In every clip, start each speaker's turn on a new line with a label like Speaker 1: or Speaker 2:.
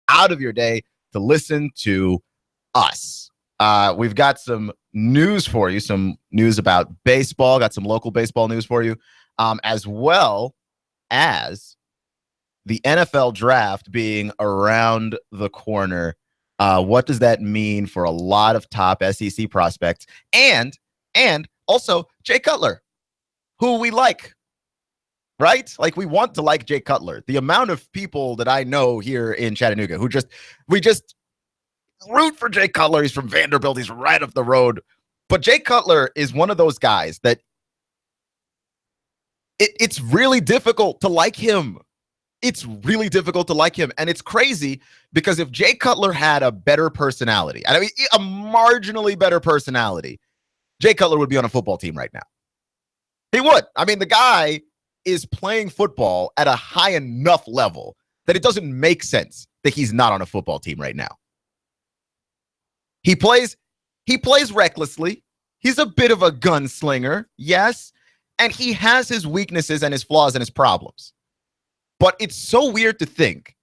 Speaker 1: out of your day to listen to us. We've got some news for you, some news about baseball, got some local baseball news for you, as well as the NFL draft being around the corner. What does that mean for a lot of top SEC prospects? And also Jay Cutler, who we like, right? Like, we want to like Jay Cutler. The amount of people that I know here in Chattanooga who we just root for Jay Cutler. He's from Vanderbilt. He's right up the road. But Jay Cutler is one of those guys that it's really difficult to like him. It's really difficult to like him. And it's crazy because if Jay Cutler had a better personality, I mean, a marginally better personality, Jay Cutler would be on a football team right now. He would. I mean, the guy is playing football at a high enough level that it doesn't make sense that he's not on a football team right now. He plays recklessly. He's a bit of a gunslinger, yes, and he has his weaknesses and his flaws and his problems. But it's so weird to think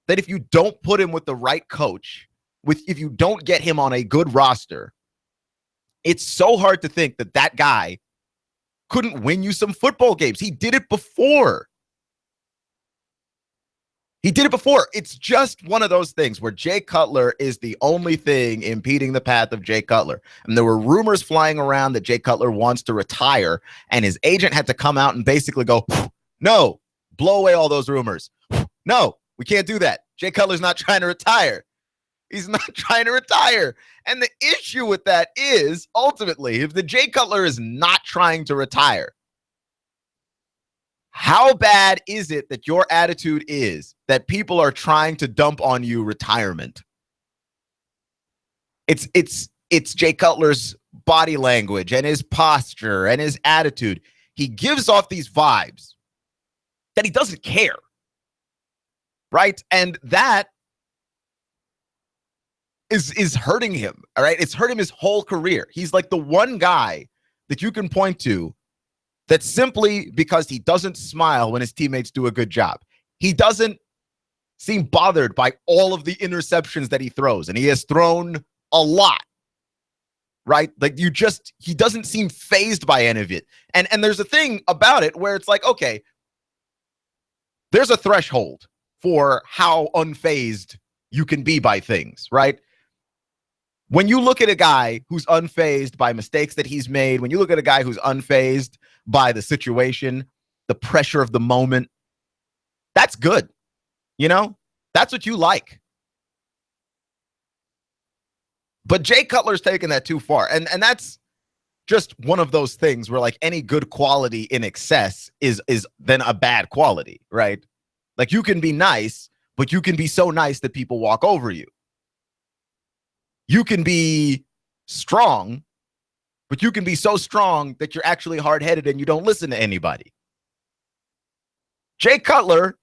Speaker 1: that if you don't put him with the right coach, if you don't get him on a good roster, it's so hard to think that that guy couldn't win you some football games. He did it before. It's just one of those things where Jay Cutler is the only thing impeding the path of Jay Cutler. And there were rumors flying around that Jay Cutler wants to retire, and his agent had to come out and basically go, no, blow away all those rumors. No, we can't do that. Jay Cutler's not trying to retire. He's not trying to retire. And the issue with that is, ultimately, if the Jay Cutler is not trying to retire, how bad is it that your attitude is that people are trying to dump on you retirement? It's Jay Cutler's body language and his posture and his attitude. He gives off these vibes that he doesn't care, right? And that is hurting him, all right? It's hurt him his whole career. He's like the one guy that you can point to that simply because he doesn't smile when his teammates do a good job. He doesn't seem bothered by all of the interceptions that he throws, and he has thrown a lot, right? Like, he doesn't seem fazed by any of it. And there's a thing about it where it's like, okay, there's a threshold for how unfazed you can be by things, right? When you look at a guy who's unfazed by mistakes that he's made, when you look at a guy who's unfazed by the situation, the pressure of the moment, that's good. You know, that's what you like. But Jay Cutler's taken that too far. And that's just one of those things where, like, any good quality in excess is then a bad quality, right? Like, you can be nice, but you can be so nice that people walk over you. You can be strong, but you can be so strong that you're actually hard-headed and you don't listen to anybody. Jay Cutler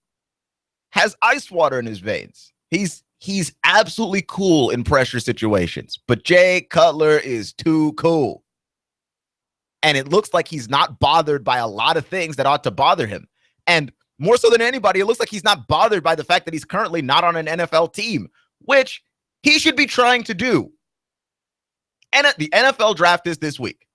Speaker 1: has ice water in his veins. He's absolutely cool in pressure situations, but Jay Cutler is too cool. And it looks like he's not bothered by a lot of things that ought to bother him. And more so than anybody, it looks like he's not bothered by the fact that he's currently not on an NFL team, which he should be trying to do. And the NFL draft is this week.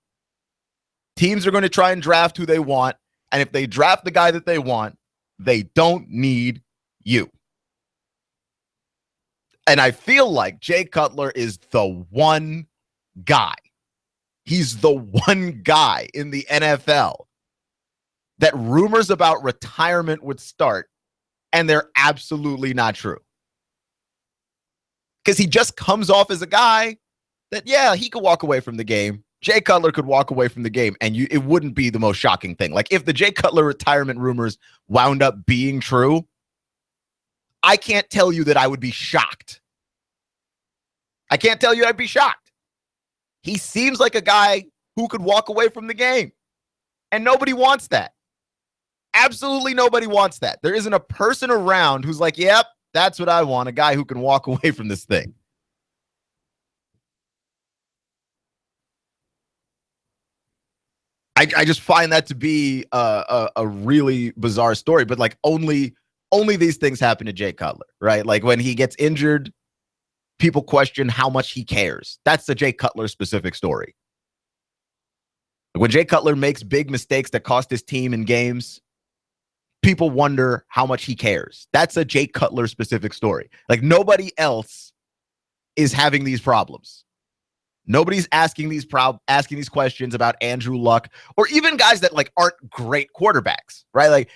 Speaker 1: Teams are going to try and draft who they want. And if they draft the guy that they want, they don't need you. And I feel like Jay Cutler is the one guy. He's the one guy in the NFL that rumors about retirement would start, and they're absolutely not true. Because he just comes off as a guy that, yeah, he could walk away from the game. Jay Cutler could walk away from the game, and it wouldn't be the most shocking thing. Like, if the Jay Cutler retirement rumors wound up being true, I can't tell you that I would be shocked. I can't tell you I'd be shocked. He seems like a guy who could walk away from the game, and nobody wants that. Absolutely nobody wants that. There isn't a person around who's like, yep, that's what I want, a guy who can walk away from this thing. I just find that to be a really bizarre story, but like only only these things happen to Jay Cutler, right? Like when he gets injured, people question how much he cares. That's the Jay Cutler specific story. When Jay Cutler makes big mistakes that cost his team in games, people wonder how much he cares. That's a Jay Cutler specific story. Like nobody else is having these problems. Nobody's asking these questions about Andrew Luck or even guys that like aren't great quarterbacks, right? Like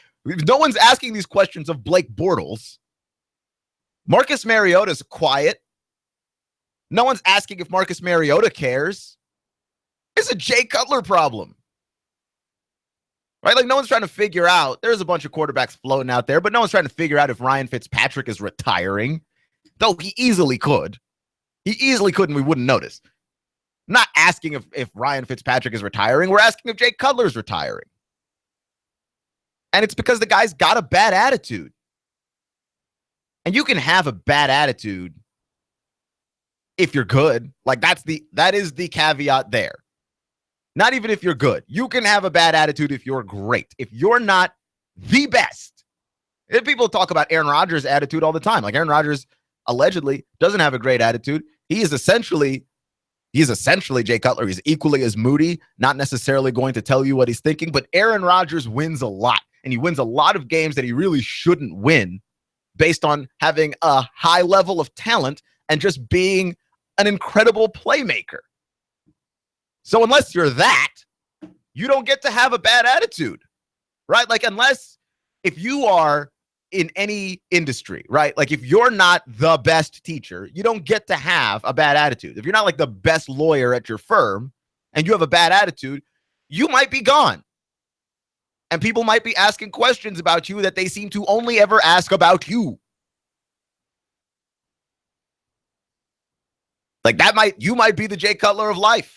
Speaker 1: no one's asking these questions of Blake Bortles. Marcus Mariota's quiet. No one's asking if Marcus Mariota cares. It's a Jay Cutler problem. Right? Like no one's trying to figure out. There's a bunch of quarterbacks floating out there, but no one's trying to figure out if Ryan Fitzpatrick is retiring. Though he easily could. He easily could and we wouldn't notice. I'm not asking if Ryan Fitzpatrick is retiring. We're asking if Jay Cutler is retiring. And it's because the guy's got a bad attitude. And you can have a bad attitude if you're good. Like that is the caveat there. Not even if you're good. You can have a bad attitude if you're great. If you're not the best. If people talk about Aaron Rodgers' attitude all the time. Like Aaron Rodgers allegedly doesn't have a great attitude. He's essentially Jay Cutler. He's equally as moody, not necessarily going to tell you what he's thinking, but Aaron Rodgers wins a lot, and he wins a lot of games that he really shouldn't win based on having a high level of talent and just being an incredible playmaker. So unless you're that, you don't get to have a bad attitude, right? Like if you are in any industry, right? Like if you're not the best teacher, you don't get to have a bad attitude. If you're not like the best lawyer at your firm and you have a bad attitude, you might be gone. And people might be asking questions about you that they seem to only ever ask about you. Like you might be the Jay Cutler of life.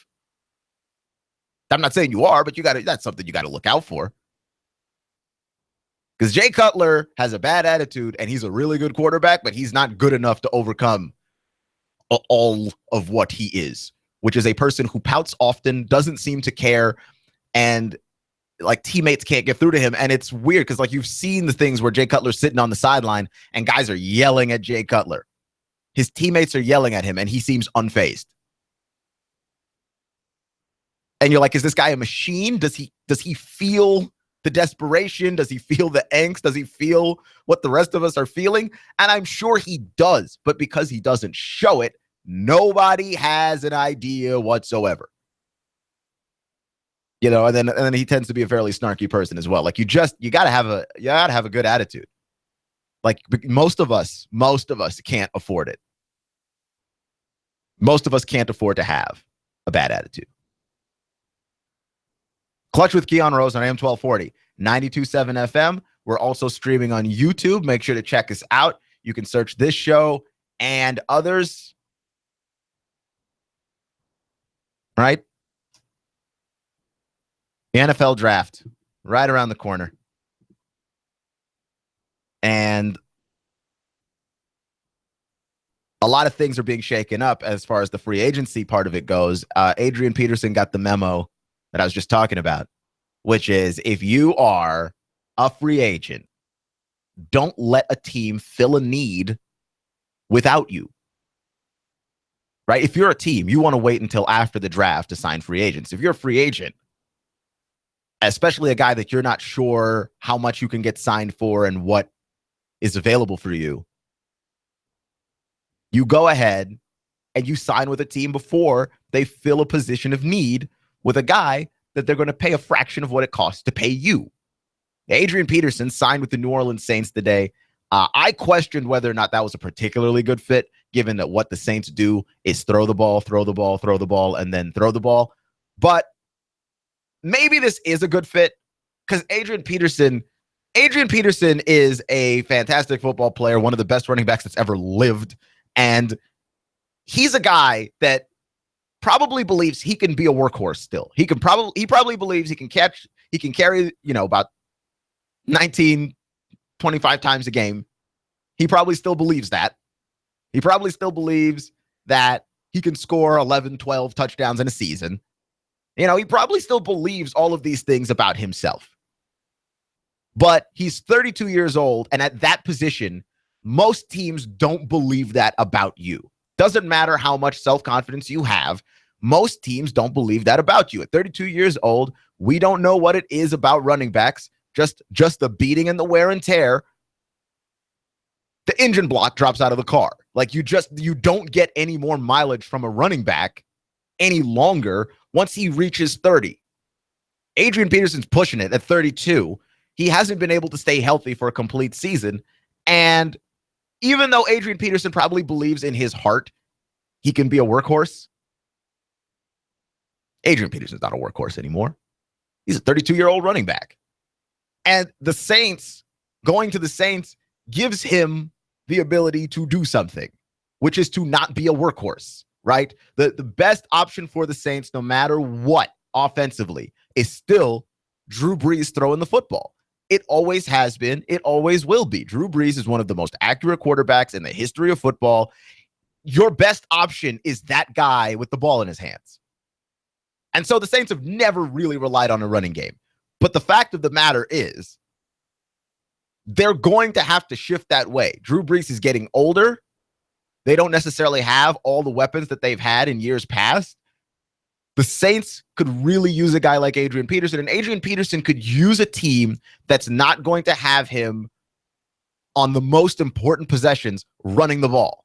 Speaker 1: I'm not saying you are, but that's something you got to look out for. Because Jay Cutler has a bad attitude and he's a really good quarterback, but he's not good enough to overcome all of what he is, which is a person who pouts often, doesn't seem to care, and like teammates can't get through to him. And it's weird because like you've seen the things where Jay Cutler's sitting on the sideline and guys are yelling at Jay Cutler. His teammates are yelling at him and he seems unfazed. And you're like, is this guy a machine? Does he feel the desperation? Does he feel the angst? Does he feel what the rest of us are feeling? And I'm sure he does, but because he doesn't show it, nobody has an idea whatsoever. You know, and then he tends to be a fairly snarky person as well. Like you gotta have a good attitude. Like most of us can't afford it. Most of us can't afford to have a bad attitude. Clutch with Keon Rose on AM 1240, 92.7 FM. We're also streaming on YouTube. Make sure to check us out. You can search this show and others. Right? The NFL draft, right around the corner. And a lot of things are being shaken up as far as the free agency part of it goes. Adrian Peterson got the memo that I was just talking about, which is if you are a free agent, don't let a team fill a need without you. Right? If you're a team, you want to wait until after the draft to sign free agents. If you're a free agent, especially a guy that you're not sure how much you can get signed for and what is available for you, you go ahead and you sign with a team before they fill a position of need with a guy that they're going to pay a fraction of what it costs to pay you. Adrian Peterson signed with the New Orleans Saints today. I questioned whether or not that was a particularly good fit, given that what the Saints do is throw the ball, and then throw the ball. But maybe this is a good fit because Adrian Peterson is a fantastic football player, one of the best running backs that's ever lived. And he's a guy that probably believes he can be a workhorse still. He probably believes he can carry, about 19, 25 times a game. He probably still believes that. He probably still believes that he can score 11, 12 touchdowns in a season. He probably still believes all of these things about himself. But he's 32 years old, and at that position, most teams don't believe that about you. Doesn't matter how much self-confidence you have. Most teams don't believe that about you. At 32 years old, we don't know what it is about running backs, just the beating and the wear and tear. The engine block drops out of the car. Like you don't get any more mileage from a running back any longer once he reaches 30. Adrian Peterson's pushing it at 32. He hasn't been able to stay healthy for a complete season. And even though Adrian Peterson probably believes in his heart he can be a workhorse, Adrian Peterson's not a workhorse anymore. He's a 32-year-old running back. And the Saints, going to the Saints, gives him the ability to do something, which is to not be a workhorse, right? The best option for the Saints, no matter what, offensively, is still Drew Brees throwing the football. It always has been. It always will be. Drew Brees is one of the most accurate quarterbacks in the history of football. Your best option is that guy with the ball in his hands. And so the Saints have never really relied on a running game. But the fact of the matter is, they're going to have to shift that way. Drew Brees is getting older. They don't necessarily have all the weapons that they've had in years past. The Saints could really use a guy like Adrian Peterson, and Adrian Peterson could use a team that's not going to have him on the most important possessions running the ball.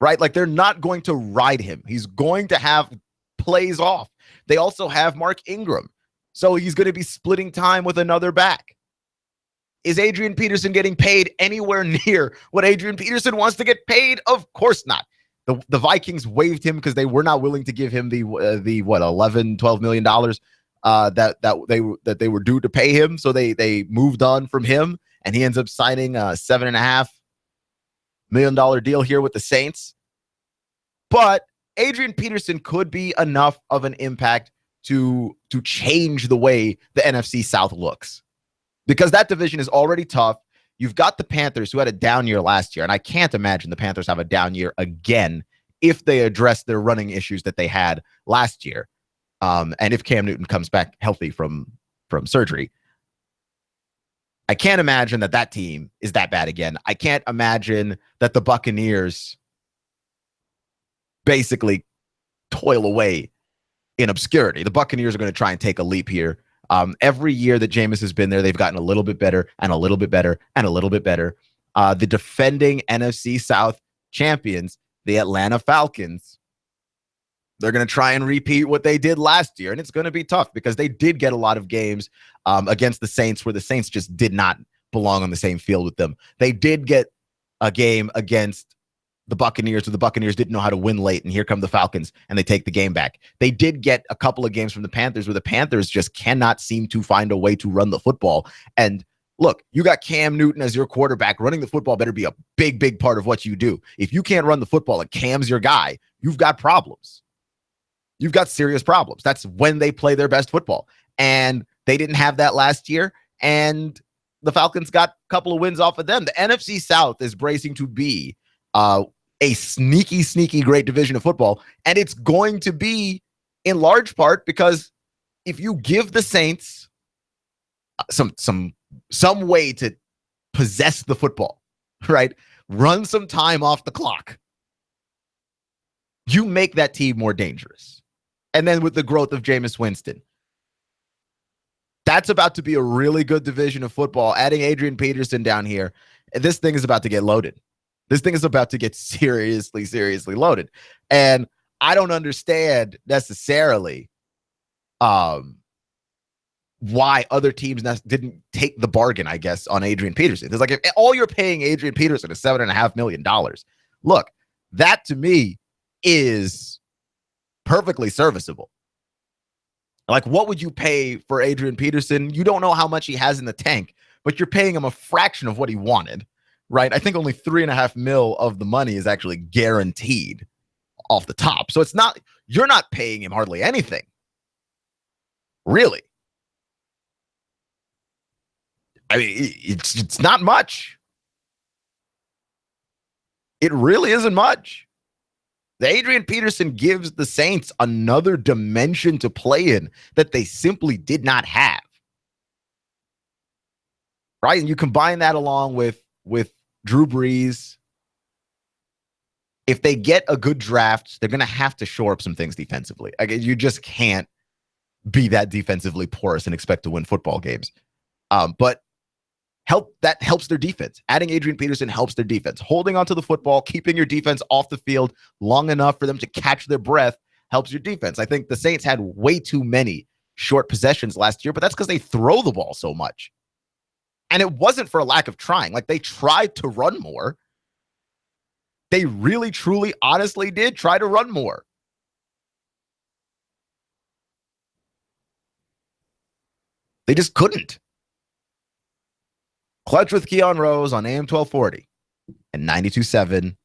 Speaker 1: Right? Like they're not going to ride him. He's going to have plays off. They also have Mark Ingram. So he's going to be splitting time with another back. Is Adrian Peterson getting paid anywhere near what Adrian Peterson wants to get paid? Of course not. The Vikings waived him because they were not willing to give him the $11-12 million that they were due to pay him. So they moved on from him, and he ends up signing a $7.5 million deal here with the Saints. But Adrian Peterson could be enough of an impact to change the way the NFC South looks, because that division is already tough. You've got the Panthers, who had a down year last year, and I can't imagine the Panthers have a down year again if they address their running issues that they had last year, and if Cam Newton comes back healthy from surgery. I can't imagine that team is that bad again. I can't imagine that the Buccaneers basically toil away in obscurity. The Buccaneers are going to try and take a leap here. Every year that Jameis has been there, they've gotten a little bit better and a little bit better and a little bit better. The defending NFC South champions, the Atlanta Falcons, they're going to try and repeat what they did last year. And it's going to be tough because they did get a lot of games against the Saints where the Saints just did not belong on the same field with them. They did get a game against the Buccaneers, where the Buccaneers didn't know how to win late, and here come the Falcons, and they take the game back. They did get a couple of games from the Panthers where the Panthers just cannot seem to find a way to run the football. And look, you got Cam Newton as your quarterback. Running the football better be a big, big part of what you do. If you can't run the football and Cam's your guy, you've got problems. You've got serious problems. That's when they play their best football. And they didn't have that last year, and the Falcons got a couple of wins off of them. The NFC South is bracing to be a sneaky great division of football, and it's going to be in large part because if you give the Saints some way to possess the football, right, run some time off the clock, you make that team more dangerous. And then with the growth of Jameis Winston, that's about to be a really good division of football. Adding Adrian Peterson down here, this thing is about to get loaded. This thing is about to get seriously loaded. And I don't understand necessarily why other teams didn't take the bargain, I guess, on Adrian Peterson. It's like, if all you're paying Adrian Peterson is $7.5 million, look, that to me is perfectly serviceable. Like, what would you pay for Adrian Peterson? You don't know how much he has in the tank, but you're paying him a fraction of what he wanted. Right, I think only $3.5 million of the money is actually guaranteed off the top. So it's not, you're not paying him hardly anything, really. I mean, it's not much. It really isn't much. The Adrian Peterson gives the Saints another dimension to play in that they simply did not have. right? And you combine that along with Drew Brees. If they get a good draft, they're going to have to shore up some things defensively. You just can't be that defensively porous and expect to win football games. But that helps their defense. Adding Adrian Peterson helps their defense. Holding onto the football, keeping your defense off the field long enough for them to catch their breath helps your defense. I think the Saints had way too many short possessions last year, but that's because they throw the ball so much. And it wasn't for a lack of trying. Like, they tried to run more. They really, truly, honestly did try to run more. They just couldn't. Clutch with Keon Rose on AM 1240 and 92.7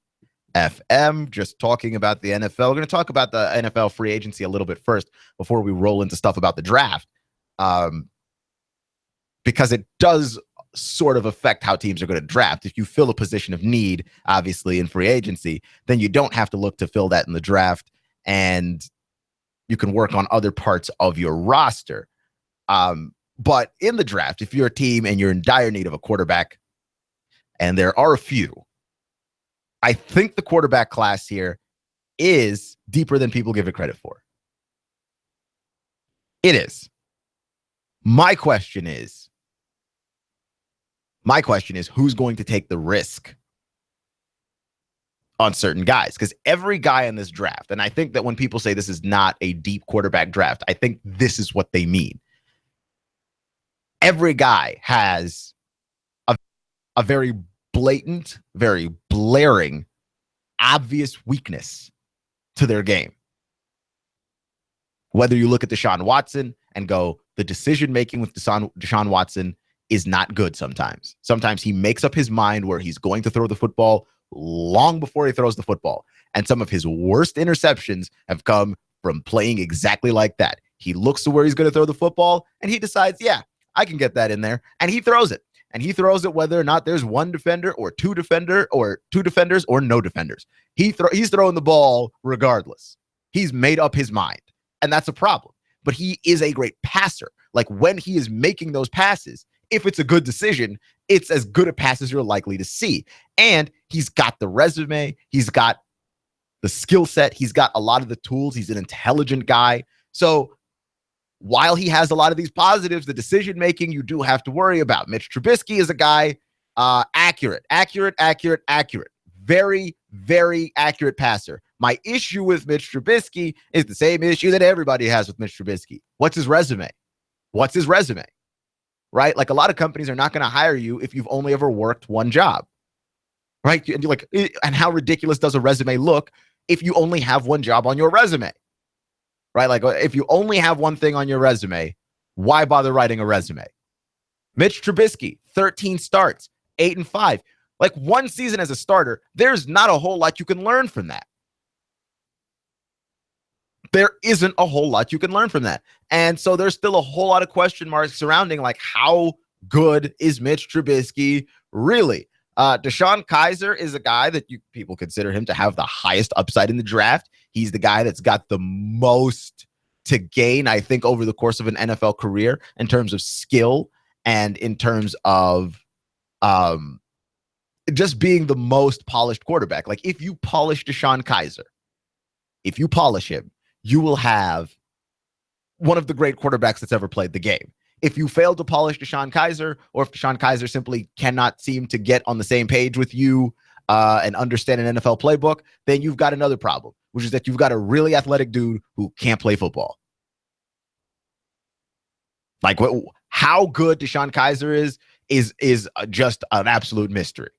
Speaker 1: FM. Just talking about the NFL. We're going to talk about the NFL free agency a little bit first before we roll into stuff about the draft, because it does sort of affect how teams are going to draft. If you fill a position of need, obviously, in free agency, then you don't have to look to fill that in the draft, and you can work on other parts of your roster. But in the draft, if you're a team and you're in dire need of a quarterback, and there are a few, I think the quarterback class here is deeper than people give it credit for. It is. My question is, who's going to take the risk on certain guys? Because every guy in this draft, and I think that when people say this is not a deep quarterback draft, I think this is what they mean. Every guy has a very blatant, very blaring, obvious weakness to their game. Whether you look at Deshaun Watson and go, the decision-making with Deshaun Watson is not good sometimes. Sometimes he makes up his mind where he's going to throw the football long before he throws the football. And some of his worst interceptions have come from playing exactly like that. He looks to where he's going to throw the football, and he decides, yeah, I can get that in there. And he throws it. And he throws it whether or not there's one defender or two defenders or no defenders. He's throwing the ball regardless. He's made up his mind. And that's a problem. But he is a great passer. Like, when he is making those passes, if it's a good decision, it's as good a pass as you're likely to see. And he's got the resume. He's got the skill set. He's got a lot of the tools. He's an intelligent guy. So while he has a lot of these positives, the decision-making you do have to worry about. Mitch Trubisky is a guy, accurate. Very, very accurate passer. My issue with Mitch Trubisky is the same issue that everybody has with Mitch Trubisky. What's his resume? Right? Like, a lot of companies are not going to hire you if you've only ever worked one job. Right? And you're like, and how ridiculous does a resume look if you only have one job on your resume? Right? Like, if you only have one thing on your resume, why bother writing a resume? Mitch Trubisky, 13 starts, 8-5. Like, one season as a starter, there's not a whole lot you can learn from that. There isn't a whole lot you can learn from that. And so there's still a whole lot of question marks surrounding, like, how good is Mitch Trubisky really? Deshaun Kaiser is a guy that people consider him to have the highest upside in the draft. He's the guy that's got the most to gain, I think, over the course of an NFL career in terms of skill and in terms of just being the most polished quarterback. Like, if you polish Deshaun Kaiser, if you polish him, you will have one of the great quarterbacks that's ever played the game. If you fail to polish Deshaun Kaiser, or if Deshaun Kaiser simply cannot seem to get on the same page with you and understand an NFL playbook, then you've got another problem, which is that you've got a really athletic dude who can't play football. Like, how good Deshaun Kaiser is just an absolute mystery.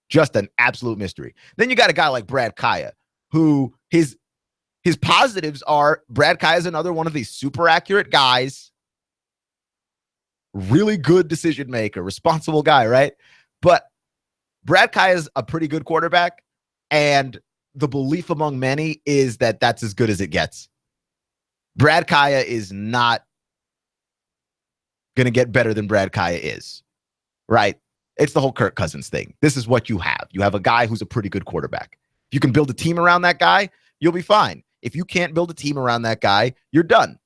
Speaker 1: Just an absolute mystery. Then you got a guy like Brad Kaaya, who his positives are Brad Kaaya is another one of these super accurate guys. Really good decision maker, responsible guy, right? But Brad Kaaya is a pretty good quarterback, and the belief among many is that that's as good as it gets. Brad Kaaya is not going to get better than Brad Kaaya is, right? It's the whole Kirk Cousins thing. This is what you have. You have a guy who's a pretty good quarterback. If you can build a team around that guy, you'll be fine. If you can't build a team around that guy, you're done.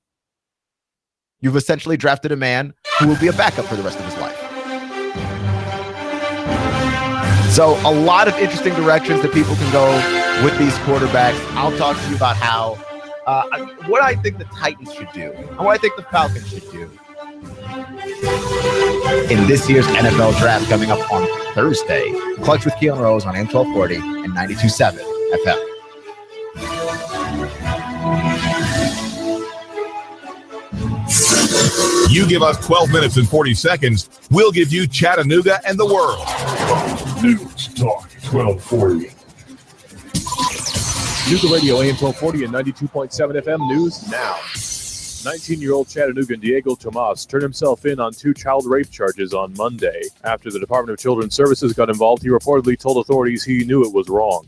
Speaker 1: You've essentially drafted a man who will be a backup for the rest of his life. So a lot of interesting directions that people can go with these quarterbacks. I'll talk to you about how what I think the Titans should do and what I think the Falcons should do in this year's NFL draft coming up on Thursday. Clutch with Keon Rose on AM 1240 and 92.7 FM.
Speaker 2: You give us 12 minutes and 40 seconds, we'll give you Chattanooga and the world.
Speaker 3: News Talk 1240. Nooga Radio AM 1240 and 92.7 FM News Now. 19-year-old Chattanoogan Diego Tomas turned himself in on 2 child rape charges on Monday. After the Department of Children's Services got involved, he reportedly told authorities he knew it was wrong.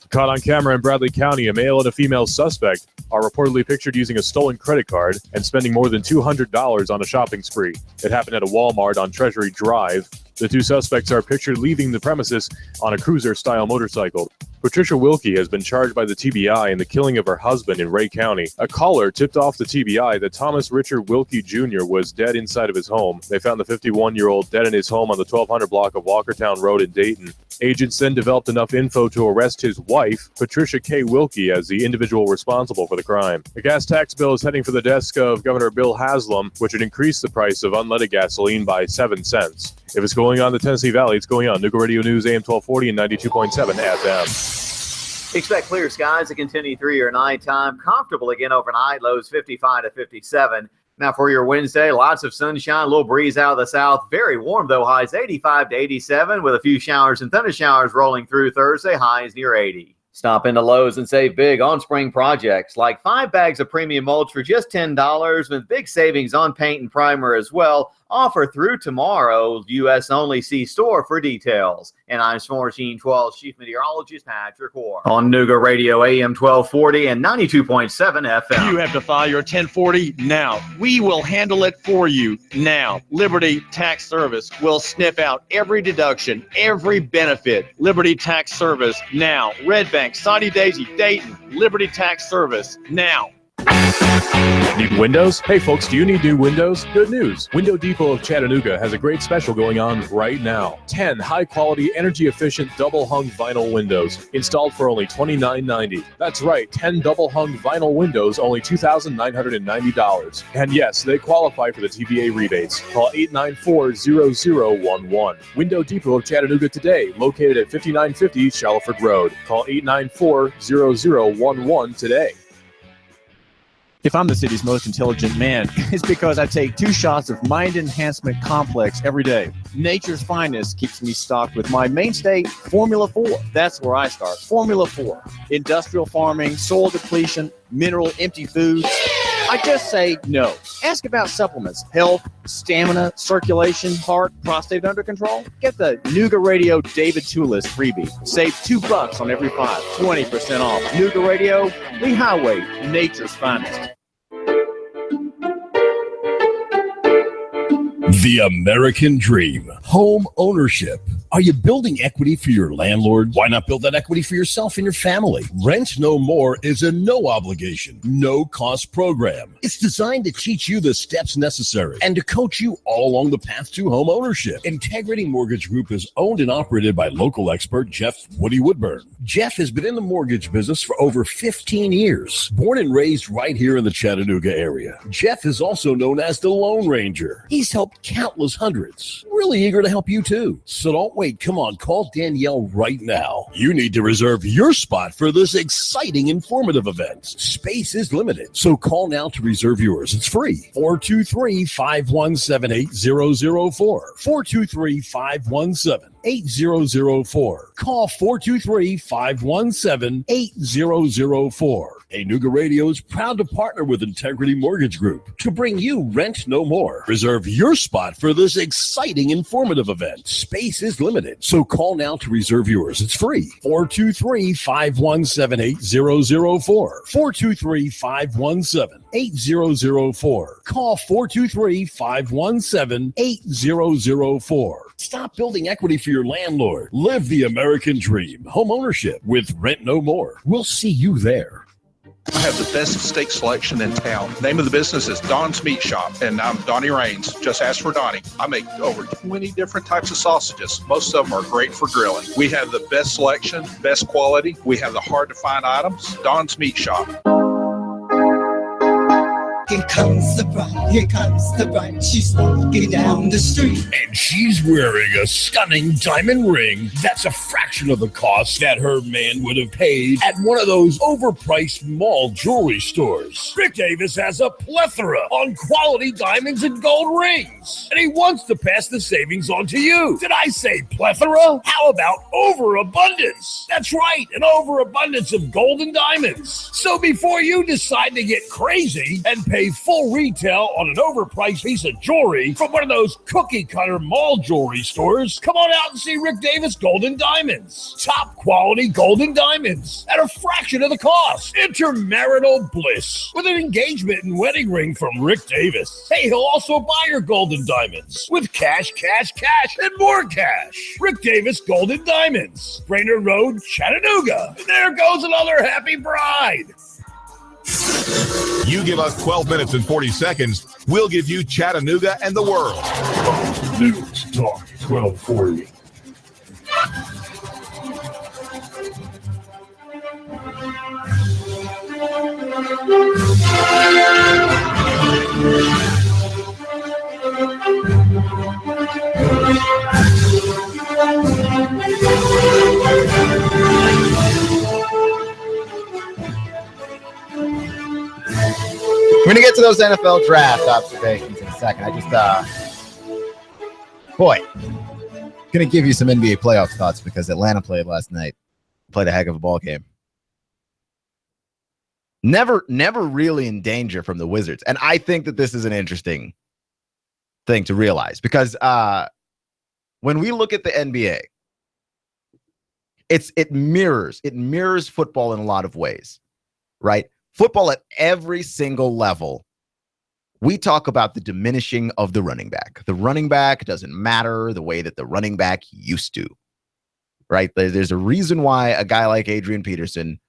Speaker 3: Caught on camera in Bradley County, a male and a female suspect are reportedly pictured using a stolen credit card and spending more than $200 on a shopping spree. It happened at a Walmart on Treasury Drive. The 2 suspects are pictured leaving the premises on a cruiser-style motorcycle. Patricia Wilkie has been charged by the TBI in the killing of her husband in Ray County. A caller tipped off the TBI that Thomas Richard Wilkie Jr. was dead inside of his home. They found the 51-year-old dead in his home on the 1200 block of Walkertown Road in Dayton. Agents then developed enough info to arrest his wife, Patricia K. Wilkie, as the individual responsible for the crime. A gas tax bill is heading for the desk of Governor Bill Haslam, which would increase the price of unleaded gasoline by 7 cents. If it's going on in the Tennessee Valley, it's going on. Nooga Radio News, AM 1240 and 92.7 FM.
Speaker 4: Expect clear skies to continue through your nighttime. Comfortable again overnight. Lows 55 to 57. Now for your Wednesday, lots of sunshine, a little breeze out of the south. Very warm, though. Highs 85 to 87 with a few showers and thunder showers rolling through Thursday. Highs near 80. Stop into Lowe's and save big on spring projects like 5 bags of premium mulch for just $10 with big savings on paint and primer as well. Offer through tomorrow. U.S. only. See store for details. And I'm Sports 12 Chief Meteorologist Patrick Ward. On Nooga Radio AM 1240 and 92.7 FM.
Speaker 5: You have to file your 1040 now. We will handle it for you now. Liberty Tax Service will sniff out every deduction, every benefit. Liberty Tax Service now. Red Bank, Saudi Daisy, Dayton. Liberty Tax Service now.
Speaker 3: Need windows? Hey folks, do you need new windows? Good news. Window Depot of Chattanooga has a great special going on right now. 10 high-quality, energy-efficient double-hung vinyl windows installed for only $29.90. That's right, 10 double-hung vinyl windows, only $2,990. And yes, they qualify for the TVA rebates. Call 894-0011. Window Depot of Chattanooga today, located at 5950 Shalford Road. Call 894-0011 today.
Speaker 6: If I'm the city's most intelligent man, it's because I take 2 shots of Mind Enhancement Complex every day. Nature's Finest keeps me stocked with my mainstay, Formula 4. That's where I start. Formula 4. Industrial farming, soil depletion, mineral empty foods. I just say no. Ask about supplements, health, stamina, circulation, heart, prostate under control. Get the Nooga Radio David Tulis freebie. Save $2 on every 5. 20% off. Nooga Radio, Lee Highway, Nature's Finest.
Speaker 7: The American dream. Home ownership. Are you building equity for your landlord? Why not build that equity for yourself and your family? Rent No More is a no obligation, no cost program. It's designed to teach you the steps necessary and to coach you all along the path to home ownership. Integrity Mortgage Group is owned and operated by local expert Jeff Woody Woodburn. Jeff has been in the mortgage business for over 15 years. Born and raised right here in the Chattanooga area. Jeff is also known as the Lone Ranger. He's helped countless hundreds. Really eager to help you too. So don't wait. Come on, call Danielle right now. You need to reserve your spot for this exciting, informative event. Space is limited, so call now to reserve yours. It's free. 423-517-8004. 423-517-8004. Call 423-517-8004. A Nooga Radio is proud to partner with Integrity Mortgage Group to bring you Rent No More. Reserve your spot for this exciting, informative event. Space is limited, so call now to reserve yours. It's free. 423-517-8004. 423-517-8004. Call 423-517-8004. Stop building equity for your landlord. Live the American dream. Home ownership with Rent No More. We'll see you there.
Speaker 8: I have the best steak selection in town. Name of the business is Don's Meat Shop, and I'm Donnie Raines. Just ask for Donnie. I make over 20 different types of sausages. Most of them are great for grilling. We have the best selection, best quality. We have the hard-to-find items. Don's Meat Shop.
Speaker 9: Here comes the bride, here comes the bride. She's walking down the street.
Speaker 7: And she's wearing a stunning diamond ring that's a fraction of the cost that her man would have paid at one of those overpriced mall jewelry stores. Rick Davis has a plethora on quality diamonds and gold rings, and he wants to pass the savings on to you. Did I say plethora? How about overabundance? That's right, an overabundance of gold and diamonds. So before you decide to get crazy and pay full retail on an overpriced piece of jewelry from one of those cookie cutter mall jewelry stores, come on out and see Rick Davis Gold and Diamonds. Top quality gold and diamonds at a fraction of the cost. Enter marital bliss with an engagement and wedding ring from Rick Davis. Hey, he'll also buy your gold and diamonds with cash, and more cash. Rick Davis Gold and Diamonds, Brainerd Road, Chattanooga. And there goes another happy bride.
Speaker 2: You give us 12 minutes and 40 seconds, we'll give you Chattanooga and the world.
Speaker 7: News Talk 1240.
Speaker 1: We're going to get to those NFL draft observations in a second. I just, going to give you some NBA playoff thoughts because Atlanta played last night. Played a heck of a ball game. Never really in danger from the Wizards. And I think that this is an interesting thing to realize because when we look at the NBA, it mirrors football in a lot of ways, right? Football at every single level, we talk about the diminishing of the running back. The running back doesn't matter the way that the running back used to, right? There's a reason why a guy like Adrian Peterson,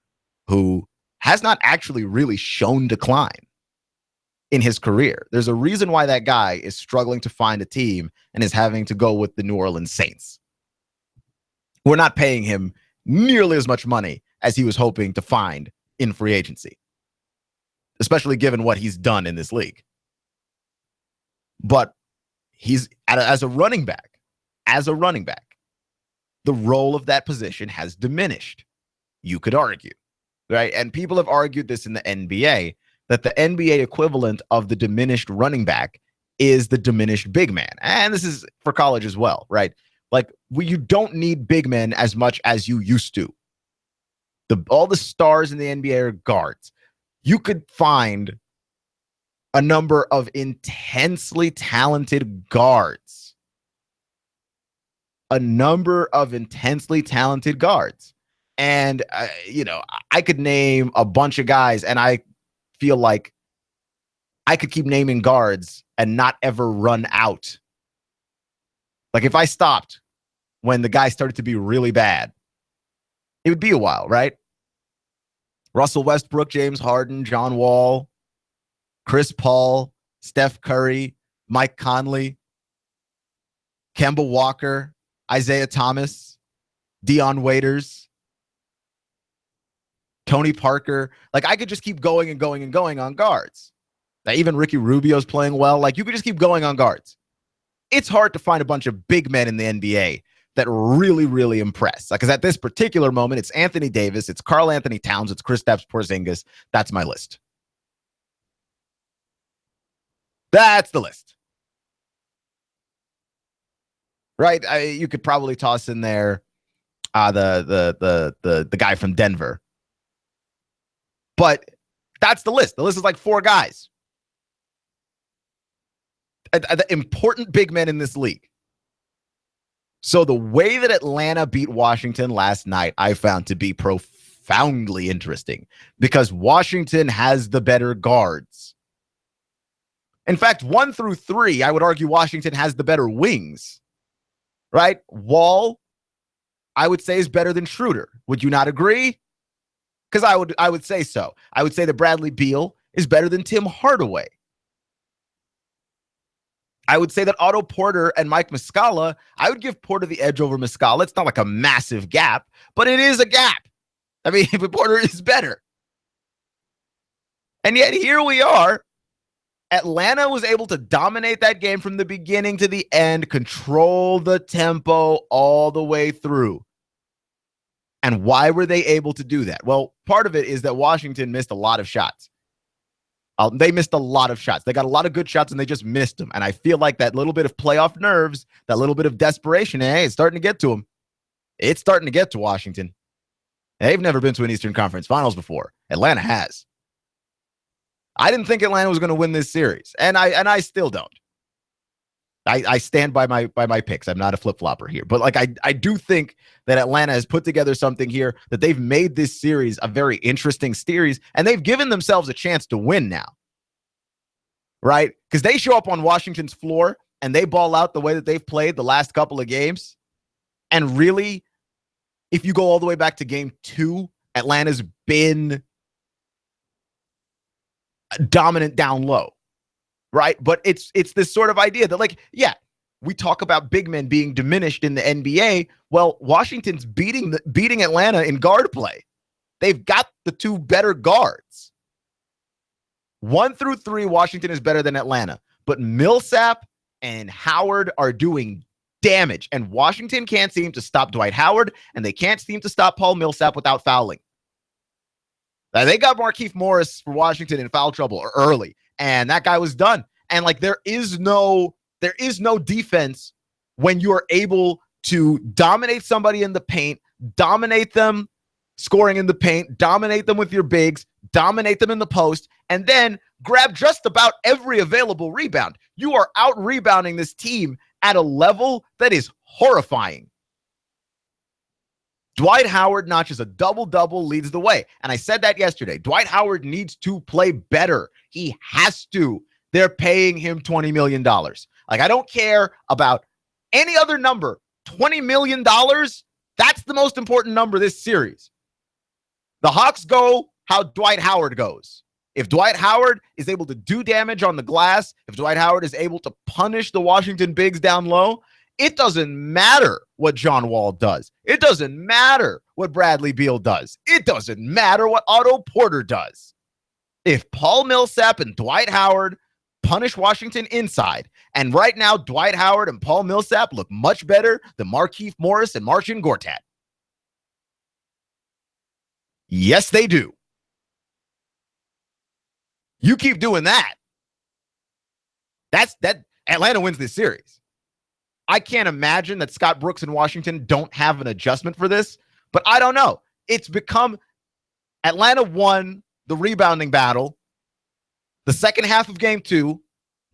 Speaker 1: who has not actually really shown decline in his career, there's a reason why that guy is struggling to find a team and is having to go with the New Orleans Saints. We're not paying him nearly as much money as he was hoping to find in free agency, especially given what he's done in this league. But he's as a running back, the role of that position has diminished. You could argue, right? And people have argued this in the NBA, that the NBA equivalent of the diminished running back is the diminished big man. And this is for college as well, right? Like, you don't need big men as much as you used to. All the stars in the NBA are guards. You could find a number of intensely talented guards. And, I could name a bunch of guys, and I feel like I could keep naming guards and not ever run out. Like, if I stopped when the guy started to be really bad, it would be a while, right? Russell Westbrook, James Harden, John Wall, Chris Paul, Steph Curry, Mike Conley, Kemba Walker, Isaiah Thomas, Deion Waiters, Tony Parker. Like, I could just keep going and going and going on guards. Now, even Ricky Rubio's playing well. Like, you could just keep going on guards. It's hard to find a bunch of big men in the NBA that really, really impress. Because at this particular moment, it's Anthony Davis, it's Karl Anthony Towns, it's Kristaps Porzingis. That's my list. That's the list. Right? You could probably toss in there the guy from Denver. But that's the list. The list is like 4 guys. The important big men in this league. So the way that Atlanta beat Washington last night, I found to be profoundly interesting because Washington has the better guards. In fact, 1 through 3, I would argue Washington has the better wings, right? Wall, I would say, is better than Schroeder. Would you not agree? Because I would say so. I would say that Bradley Beal is better than Tim Hardaway. I would say that Otto Porter and Mike Muscala, I would give Porter the edge over Muscala. It's not like a massive gap, but it is a gap. I mean, Porter is better. And yet here we are. Atlanta was able to dominate that game from the beginning to the end, control the tempo all the way through. And why were they able to do that? Well, part of it is that Washington missed a lot of shots. They missed a lot of shots. They got a lot of good shots, and they just missed them. And I feel like that little bit of playoff nerves, that little bit of desperation, it's starting to get to them. It's starting to get to Washington. They've never been to an Eastern Conference Finals before. Atlanta has. I didn't think Atlanta was going to win this series, and I still don't. I stand by my picks. I'm not a flip-flopper here. But like I do think that Atlanta has put together something here, that they've made this series a very interesting series, and they've given themselves a chance to win now. Right? Because they show up on Washington's floor and they ball out the way that they've played the last couple of games. And really, if you go all the way back to game 2, Atlanta's been dominant down low. Right. But it's this sort of idea that, like, yeah, we talk about big men being diminished in the NBA. Well, Washington's beating Atlanta in guard play. They've got the two better guards. 1 through 3, Washington is better than Atlanta. But Millsap and Howard are doing damage. And Washington can't seem to stop Dwight Howard, and they can't seem to stop Paul Millsap without fouling. Now, they got Markieff Morris for Washington in foul trouble early. And that guy was done. And like there is no defense when you are able to dominate somebody in the paint, dominate them scoring in the paint, dominate them with your bigs, dominate them in the post, and then grab just about every available rebound. You are out rebounding this team at a level that is horrifying. Dwight Howard notches a double-double, leads the way. And I said that yesterday. Dwight Howard needs to play better. He has to. They're paying him $20 million. Like, I don't care about any other number. $20 million, that's the most important number this series. The Hawks go how Dwight Howard goes. If Dwight Howard is able to do damage on the glass, if Dwight Howard is able to punish the Washington Bigs down low, it doesn't matter what John Wall does. It doesn't matter what Bradley Beal does. It doesn't matter what Otto Porter does. If Paul Millsap and Dwight Howard punish Washington inside, and right now Dwight Howard and Paul Millsap look much better than Markieff Morris and Marcin Gortat. Yes, they do. You keep doing that. That Atlanta wins this series. I can't imagine that Scott Brooks and Washington don't have an adjustment for this, but I don't know. It's become Atlanta won the rebounding battle the second half of game 2,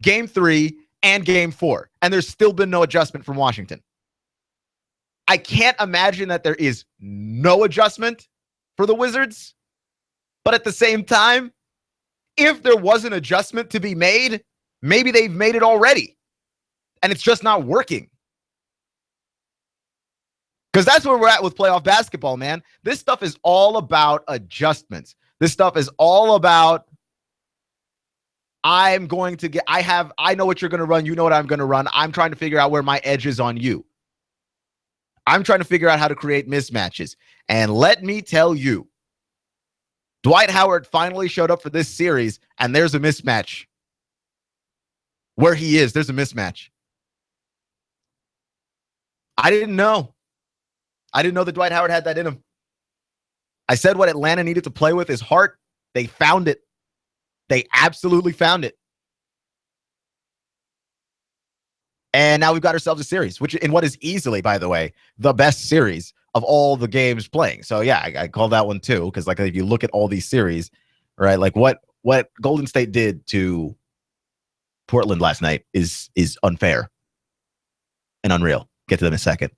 Speaker 1: game 3, and game 4, and there's still been no adjustment from Washington. I can't imagine that there is no adjustment for the Wizards, but at the same time, if there was an adjustment to be made, maybe they've made it already. And it's just not working. Because that's where we're at with playoff basketball, man. This stuff is all about adjustments. This stuff is all about, I know what you're going to run. You know what I'm going to run. I'm trying to figure out where my edge is on you. I'm trying to figure out how to create mismatches. And let me tell you, Dwight Howard finally showed up for this series, and there's a mismatch. Where he is, there's a mismatch. I didn't know that Dwight Howard had that in him. I said what Atlanta needed to play with is heart. They found it. They absolutely found it. And now we've got ourselves a series, which in what is easily, by the way, the best series of all the games playing. So yeah, I call that one too, because like if you look at all these series, right, like what Golden State did to Portland last night is unfair and unreal. Get to them in a second.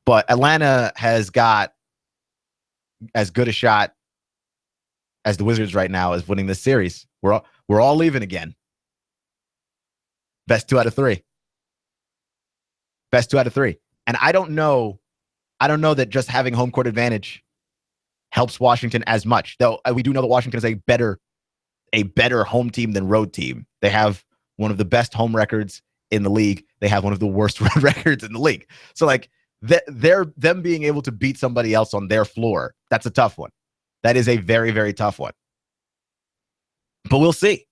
Speaker 1: But Atlanta has got as good a shot as the Wizards right now as winning this series. We're all leaving again. Best 2 out of 3. Best 2 out of 3. And I don't know that just having home court advantage helps Washington as much. Though we do know that Washington is a better home team than road team. They have one of the best home records in the league. They have one of the worst road records in the league. So like them being able to beat somebody else on their floor, that's a tough one. That is a very, very tough one. But we'll see.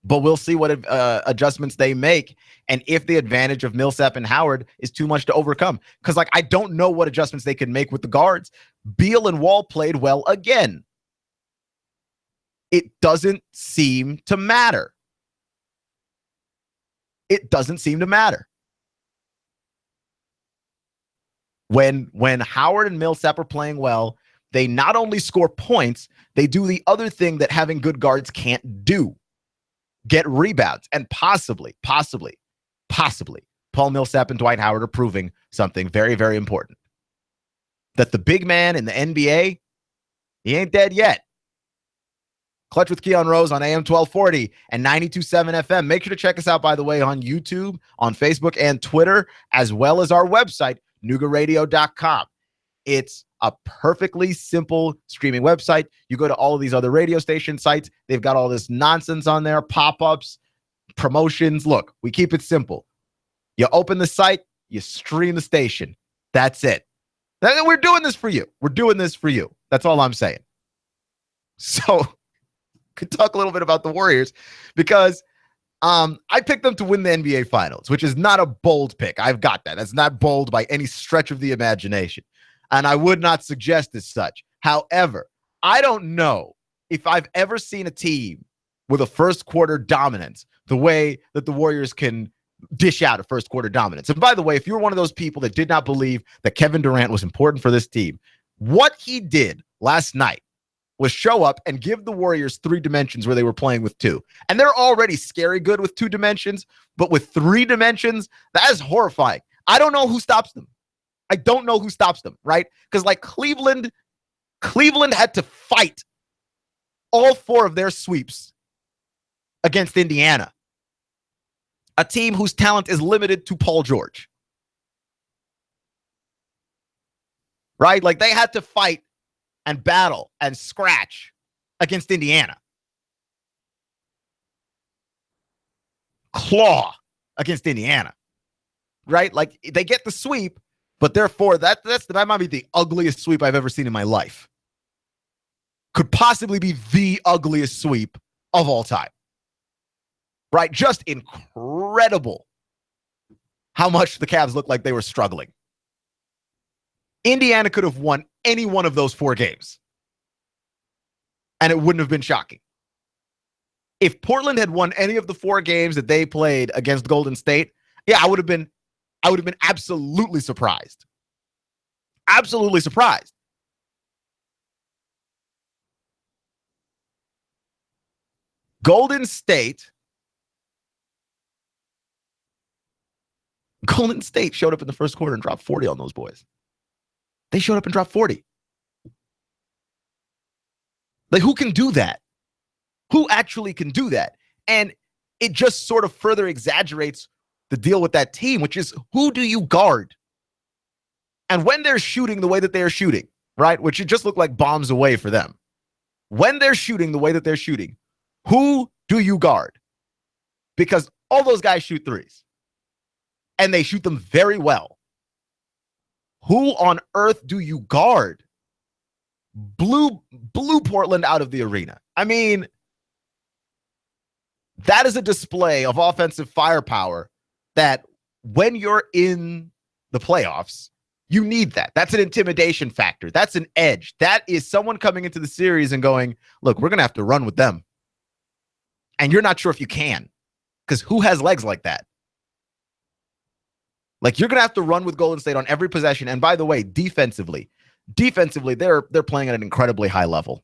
Speaker 1: What adjustments they make, and if the advantage of Millsap and Howard is too much to overcome. Because I don't know what adjustments they can make with the guards. Beal and Wall played well again. It doesn't seem to matter. It doesn't seem to matter. When Howard and Millsap are playing well, they not only score points, they do the other thing that having good guards can't do. Get rebounds. And possibly, Paul Millsap and Dwight Howard are proving something very, very important. That the big man in the NBA, he ain't dead yet. Clutch with Keon Rose on AM 1240 and 92.7 FM. Make sure to check us out, by the way, on YouTube, on Facebook, and Twitter, as well as our website, NoogARadio.com. It's a perfectly simple streaming website. You go to all of these other radio station sites. They've got all this nonsense on there, pop-ups, promotions. Look, we keep it simple. You open the site, you stream the station. That's it. We're doing this for you. That's all I'm saying. So, could talk a little bit about the Warriors because I picked them to win the NBA Finals, which is not a bold pick. I've got that. That's not bold by any stretch of the imagination. And I would not suggest as such. However, I don't know if I've ever seen a team with a first quarter dominance the way that the Warriors can dish out a first quarter dominance. And by the way, if you're one of those people that did not believe that Kevin Durant was important for this team, what he did last night was show up and give the Warriors 3 dimensions where they were playing with 2. And they're already scary good with 2 dimensions, but with 3 dimensions, that is horrifying. I don't know who stops them. Right? Because like Cleveland had to fight all 4 of their sweeps against Indiana, a team whose talent is limited to Paul George. Right? Like they had to fight and battle and scratch against Indiana. Claw against Indiana. Right? Like they get the sweep, but therefore that might be the ugliest sweep I've ever seen in my life. Could possibly be the ugliest sweep of all time. Right? Just incredible how much the Cavs looked like they were struggling. Indiana could have won any one of those 4 games, and it wouldn't have been shocking. If Portland had won any of the 4 games that they played against Golden State, yeah, I would have been absolutely surprised. Absolutely surprised. Golden State showed up in the first quarter and dropped 40 on those boys. They showed up and dropped 40. Like, who can do that? Who actually can do that? And it just sort of further exaggerates the deal with that team, which is, who do you guard? And when they're shooting the way that they're shooting, right, which it just looked like bombs away for them. When they're shooting the way that they're shooting, who do you guard? Because all those guys shoot threes. And they shoot them very well. Who on earth do you guard? Blew Portland out of the arena. I mean, that is a display of offensive firepower that when you're in the playoffs, you need that. That's an intimidation factor. That's an edge. That is someone coming into the series and going, look, we're going to have to run with them. And you're not sure if you can, because who has legs like that? Like, you're going to have to run with Golden State on every possession. And by the way, defensively, they're playing at an incredibly high level.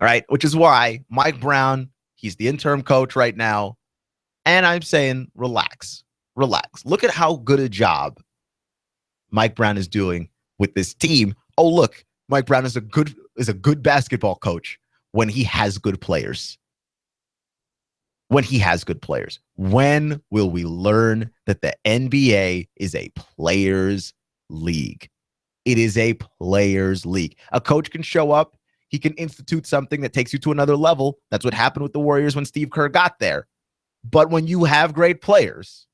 Speaker 1: All right, which is why Mike Brown, he's the interim coach right now. And I'm saying, relax. Look at how good a job Mike Brown is doing with this team. Oh, look, Mike Brown is a good basketball coach when he has good players. When will we learn that the NBA is a players' league? It is a players' league. A coach can show up. He can institute something that takes you to another level. That's what happened with the Warriors when Steve Kerr got there. But when you have great players,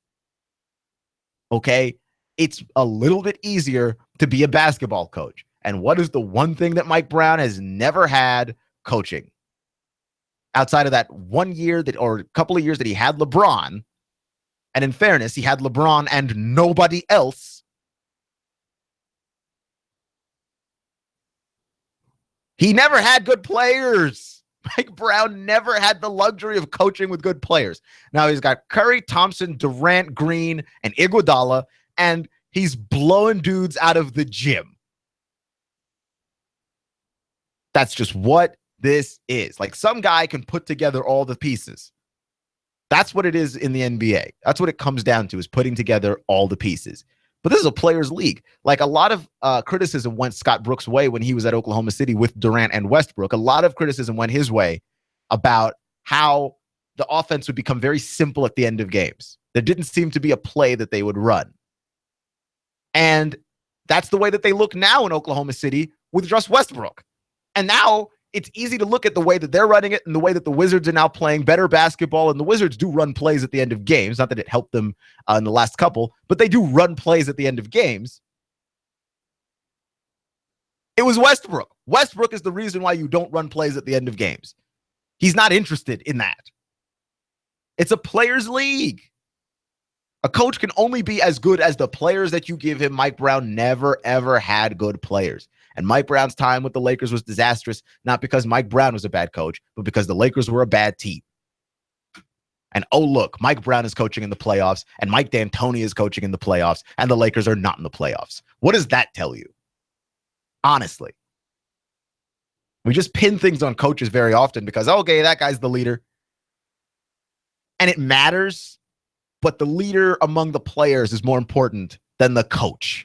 Speaker 1: okay, it's a little bit easier to be a basketball coach. And what is the one thing that Mike Brown has never had? Coaching. Outside of that 1 year or a couple of years that he had LeBron, and in fairness, he had LeBron and nobody else. He never had good players. Mike Brown never had the luxury of coaching with good players. Now he's got Curry, Thompson, Durant, Green, and Iguodala, and he's blowing dudes out of the gym. That's just what this is. Like, some guy can put together all the pieces. That's what it is in the NBA. That's what it comes down to, is putting together all the pieces. But this is a players' league. Like, a lot of criticism went Scott Brooks' way when he was at Oklahoma City with Durant and Westbrook. A lot of criticism went his way about how the offense would become very simple at the end of games. There didn't seem to be a play that they would run. And that's the way that they look now in Oklahoma City with just Westbrook. And now it's easy to look at the way that they're running it and the way that the Wizards are now playing better basketball. And the Wizards do run plays at the end of games. Not that it helped them in the last couple, but they do run plays at the end of games. It was Westbrook. Westbrook is the reason why you don't run plays at the end of games. He's not interested in that. It's a players' league. A coach can only be as good as the players that you give him. Mike Brown never, ever had good players. And Mike Brown's time with the Lakers was disastrous, not because Mike Brown was a bad coach, but because the Lakers were a bad team. And oh, look, Mike Brown is coaching in the playoffs, and Mike D'Antoni is coaching in the playoffs, and the Lakers are not in the playoffs. What does that tell you? Honestly. We just pin things on coaches very often because, okay, that guy's the leader. And it matters, but the leader among the players is more important than the coach.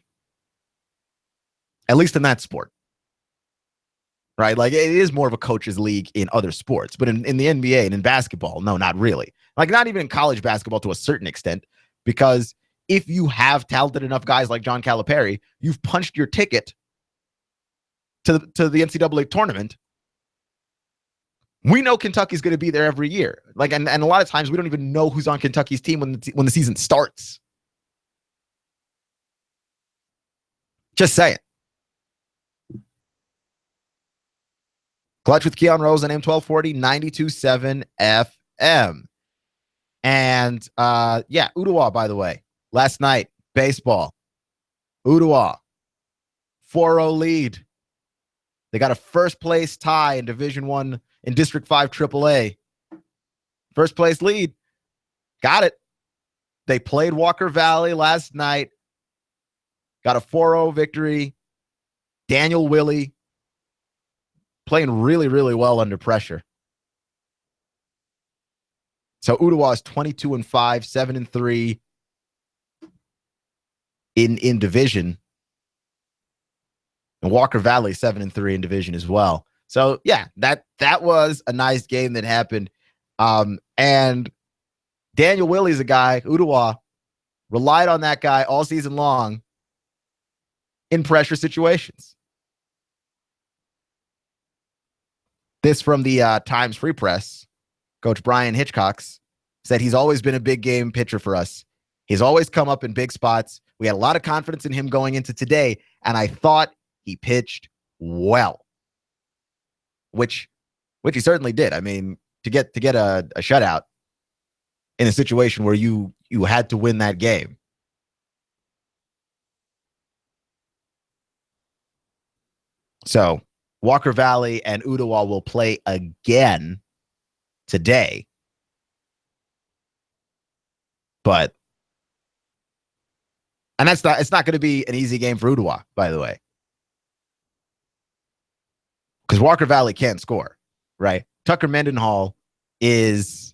Speaker 1: At least in that sport. Right? Like, it is more of a coach's league in other sports, but in the NBA and in basketball, no, not really. Like, not even in college basketball to a certain extent, because if you have talented enough guys like John Calipari, you've punched your ticket to the NCAA tournament. We know Kentucky's going to be there every year. Like, and a lot of times we don't even know who's on Kentucky's team when the season starts. Just saying. Clutch with Keon Rose on AM 1240, 92.7 FM. And, Ottawa, by the way, last night, baseball. Ottawa, 4-0 lead. They got a first-place tie in Division I in District 5 AAA. First-place lead. Got it. They played Walker Valley last night. Got a 4-0 victory. Daniel Willie playing really, really well under pressure. So Ottawa is 22-5, 7-3 in division. And Walker Valley 7-3 in division as well. So yeah, that was a nice game that happened. And Daniel Willie's a guy, Ottawa relied on that guy all season long in pressure situations. This from the Times Free Press. Coach Brian Hitchcox said he's always been a big game pitcher for us. He's always come up in big spots. We had a lot of confidence in him going into today, and I thought he pitched well, which he certainly did. I mean, to get a shutout in a situation where you had to win that game. So Walker Valley and Ottawa will play again today. But, and it's not going to be an easy game for Ottawa, by the way. Because Walker Valley can't score, right? Tucker Mendenhall is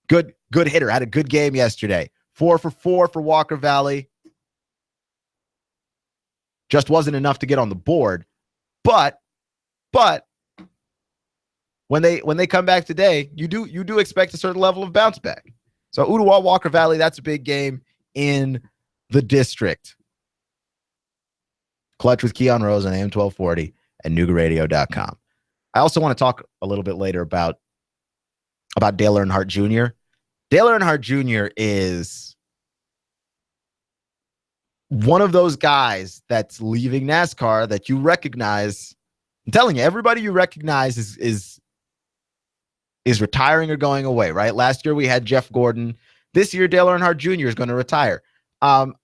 Speaker 1: good hitter. Had a good game yesterday. 4 for 4 for Walker Valley. Just wasn't enough to get on the board. But when they come back today, you do expect a certain level of bounce back. So Ottawa, Walker Valley, that's a big game in the district. Clutch with Keon Rose on AM 1240 and NoogaRadio.com. I also want to talk a little bit later about Dale Earnhardt Jr. Dale Earnhardt Jr. is one of those guys that's leaving NASCAR that you recognize. I'm telling you, everybody you recognize is retiring or going away, right? Last year we had Jeff Gordon. This year, Dale Earnhardt Jr. is going to retire. And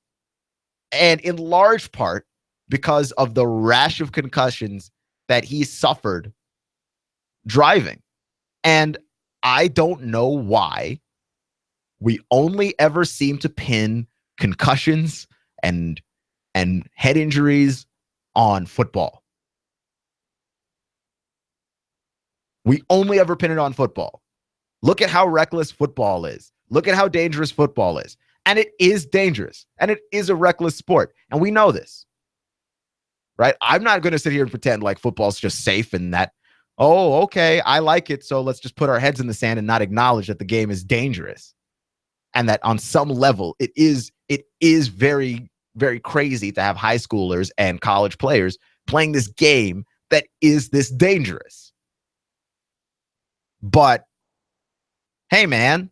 Speaker 1: in large part because of the rash of concussions that he suffered driving. And I don't know why we only ever seem to pin concussions and head injuries on football. We only ever pin it on football. Look at how reckless football is. Look at how dangerous football is. And it is dangerous. And it is a reckless sport. And we know this. Right? I'm not going to sit here and pretend like football's just safe and that, oh, okay, I like it, so let's just put our heads in the sand and not acknowledge that the game is dangerous. And that on some level, it is very, very crazy to have high schoolers and college players playing this game that is this dangerous. But, hey, man,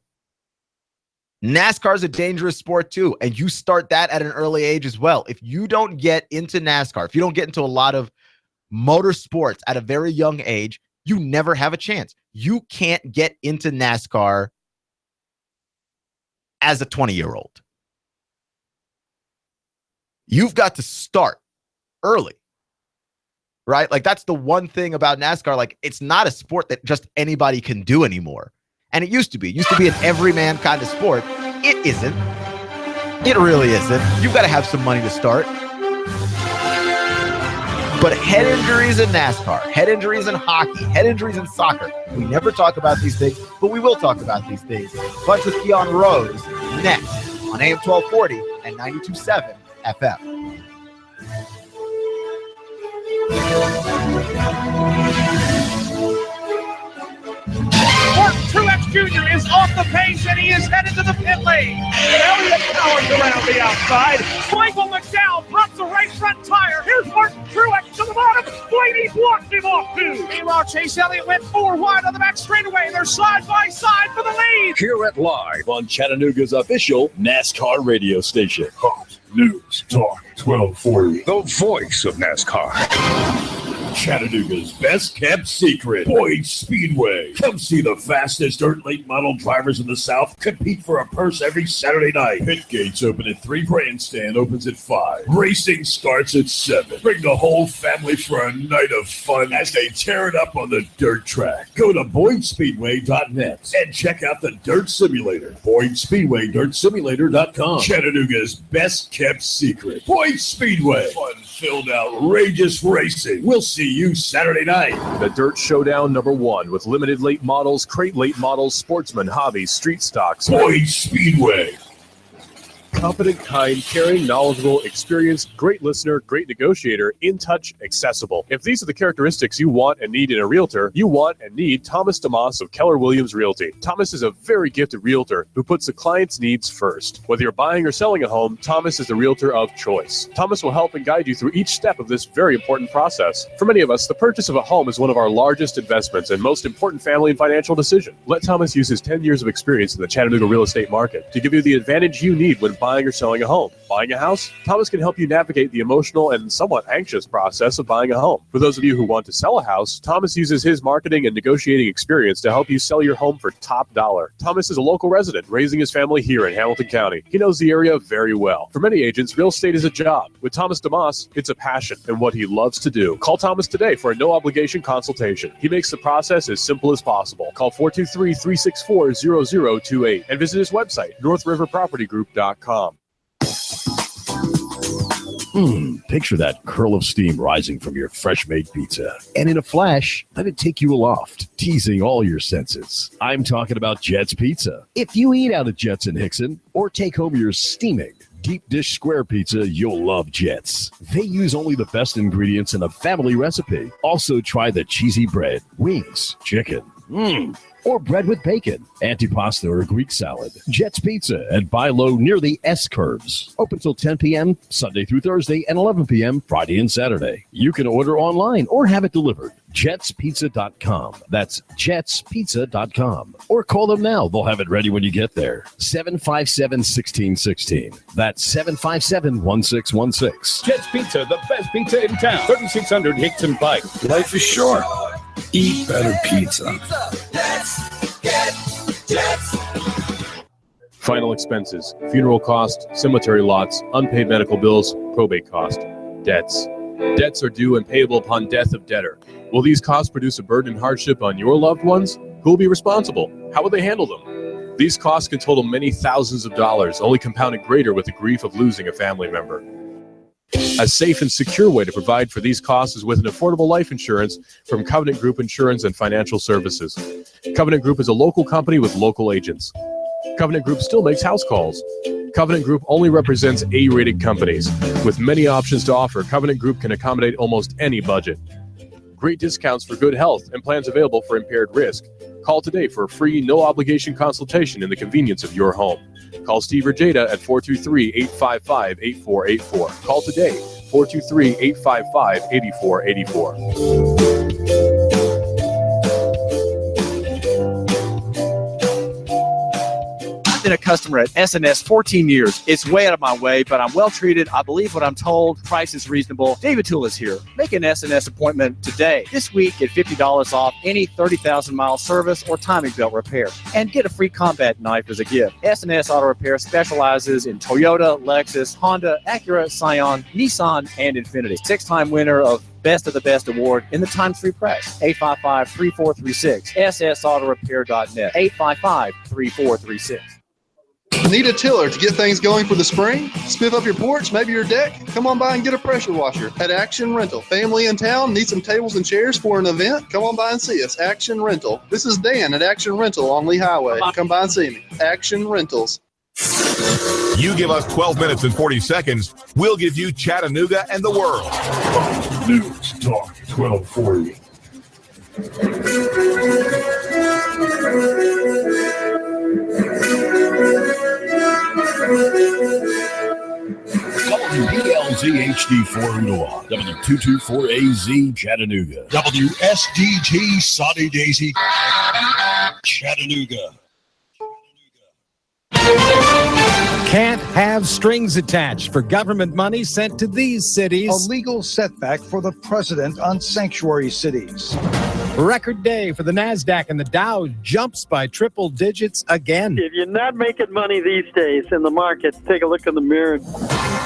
Speaker 1: NASCAR is a dangerous sport too, and you start that at an early age as well. If you don't get into NASCAR, if you don't get into a lot of motorsports at a very young age, you never have a chance. You can't get into NASCAR as a 20-year-old. You've got to start early, right? Like, that's the one thing about NASCAR. Like, it's not a sport that just anybody can do anymore. And it used to be. It used to be an everyman kind of sport. It isn't. It really isn't. You've got to have some money to start. But head injuries in NASCAR, head injuries in hockey, head injuries in soccer. We never talk about these things, but we will talk about these things. Clutch with Keon Rose next on AM 1240 and 92.7 FM.
Speaker 10: Truex Jr. is off the pace and he is headed to the pit lane. And Elliott Powers around the outside. Michael McDowell drops the right front tire. Here's Martin Truex to the bottom. Blaney blocks him off too. Meanwhile, Chase Elliott went 4 wide on the back straightaway. They're side by side for the lead.
Speaker 7: Hear it live on Chattanooga's official NASCAR radio station.
Speaker 2: Fox News Talk 1240. The voice of NASCAR.
Speaker 7: Chattanooga's best kept secret, Boyd Speedway. Come see the fastest dirt late model drivers in the South compete for a purse every Saturday night. Pit gates open at 3, grandstand opens at 5. Racing starts at 7. Bring the whole family for a night of fun as they tear it up on the dirt track. Go to BoydSpeedway.net and check out the Dirt Simulator. BoydSpeedway.DirtSimulator.com. Chattanooga's best kept secret, Boyd Speedway. Fun-filled, outrageous racing. We'll see you Saturday night.
Speaker 3: The Dirt Showdown #1 with limited late models, crate late models, sportsman, hobbies, street stocks.
Speaker 7: Boyd Speedway.
Speaker 3: Competent, kind, caring, knowledgeable, experienced, great listener, great negotiator, in touch, accessible. If these are the characteristics you want and need in a realtor, you want and need Thomas DeMoss of Keller Williams Realty. Thomas is a very gifted realtor who puts the client's needs first. Whether you're buying or selling a home, Thomas is the realtor of choice. Thomas will help and guide you through each step of this very important process. For many of us, the purchase of a home is one of our largest investments and most important family and financial decision. Let Thomas use his 10 years of experience in the Chattanooga real estate market to give you the advantage you need when buying or selling a home. Buying a house? Thomas can help you navigate the emotional and somewhat anxious process of buying a home. For those of you who want to sell a house, Thomas uses his marketing and negotiating experience to help you sell your home for top dollar. Thomas is a local resident, raising his family here in Hamilton County. He knows the area very well. For many agents, real estate is a job. With Thomas DeMoss, it's a passion and what he loves to do. Call Thomas today for a no-obligation consultation. He makes the process as simple as possible. Call 423-364-0028 and visit his website, northriverpropertygroup.com.
Speaker 7: Picture that curl of steam rising from your fresh-made pizza. And in a flash, let it take you aloft, teasing all your senses. I'm talking about Jet's Pizza. If you eat out at Jet's in Hickson or take home your steaming deep dish square pizza, you'll love Jet's. They use only the best ingredients in a family recipe. Also try the cheesy bread, wings, chicken, Or bread with bacon, antipasta or Greek salad. Jet's Pizza at Buy Low near the S-Curves. Open till 10 p.m. Sunday through Thursday and 11 p.m. Friday and Saturday. You can order online or have it delivered. jetspizza.com. That's jetspizza.com. Or call them now. They'll have it ready when you get there. 757-1616. That's 757-1616.
Speaker 11: Jet's Pizza, the best pizza in town. 3600 Hickson Pike.
Speaker 12: Life is short. Eat better pizza.
Speaker 9: Let's get Jets.
Speaker 3: Final expenses, funeral costs, cemetery lots, unpaid medical bills, probate cost, debts. Debts are due and payable upon death of debtor. Will these costs produce a burden and hardship on your loved ones? Who will be responsible? How will they handle them? These costs can total many thousands of dollars, only compounded greater with the grief of losing a family member. A safe and secure way to provide for these costs is with an affordable life insurance from Covenant Group Insurance and Financial Services. Covenant Group is a local company with local agents. Covenant Group still makes house calls. Covenant Group only represents A-rated companies. With many options to offer, Covenant Group can accommodate almost any budget. Great discounts for good health and plans available for impaired risk. Call today for a free, no-obligation consultation in the convenience of your home. Call Steve or Jada at 423-855-8484. Call today, 423-855-8484.
Speaker 6: I've been a customer at SNS 14 years. It's way out of my way, but I'm well treated. I believe what I'm told. Price is reasonable. David Tulis here. Make an SNS appointment today. This week, get $50 off any 30,000-mile service or timing belt repair. And get a free combat knife as a gift. SNS Auto Repair specializes in Toyota, Lexus, Honda, Acura, Scion, Nissan, and Infiniti. 6-time winner of Best of the Best Award in the Times 3 Press. 855-3436. ssautorepair.net. 855-3436.
Speaker 13: Need a tiller to get things going for the spring? Spiff up your porch, maybe your deck? Come on by and get a pressure washer at Action Rental. Family in town, need some tables and chairs for an event? Come on by and see us. Action Rental. This is Dan at Action Rental on Lee Highway. Come by and see me. Action Rentals.
Speaker 2: You give us 12 minutes and 40 seconds, we'll give you Chattanooga and the world.
Speaker 7: News Talk 1240. WBLZ HD4 in Noah, W224AZ Chattanooga, WSDT Saudi Daisy Chattanooga.
Speaker 14: Can't have strings attached for government money sent to these cities.
Speaker 15: A legal setback for the president on sanctuary cities.
Speaker 14: Record day for the NASDAQ and the Dow jumps by triple digits again.
Speaker 16: If you're not making money these days in the market, take a look in the mirror.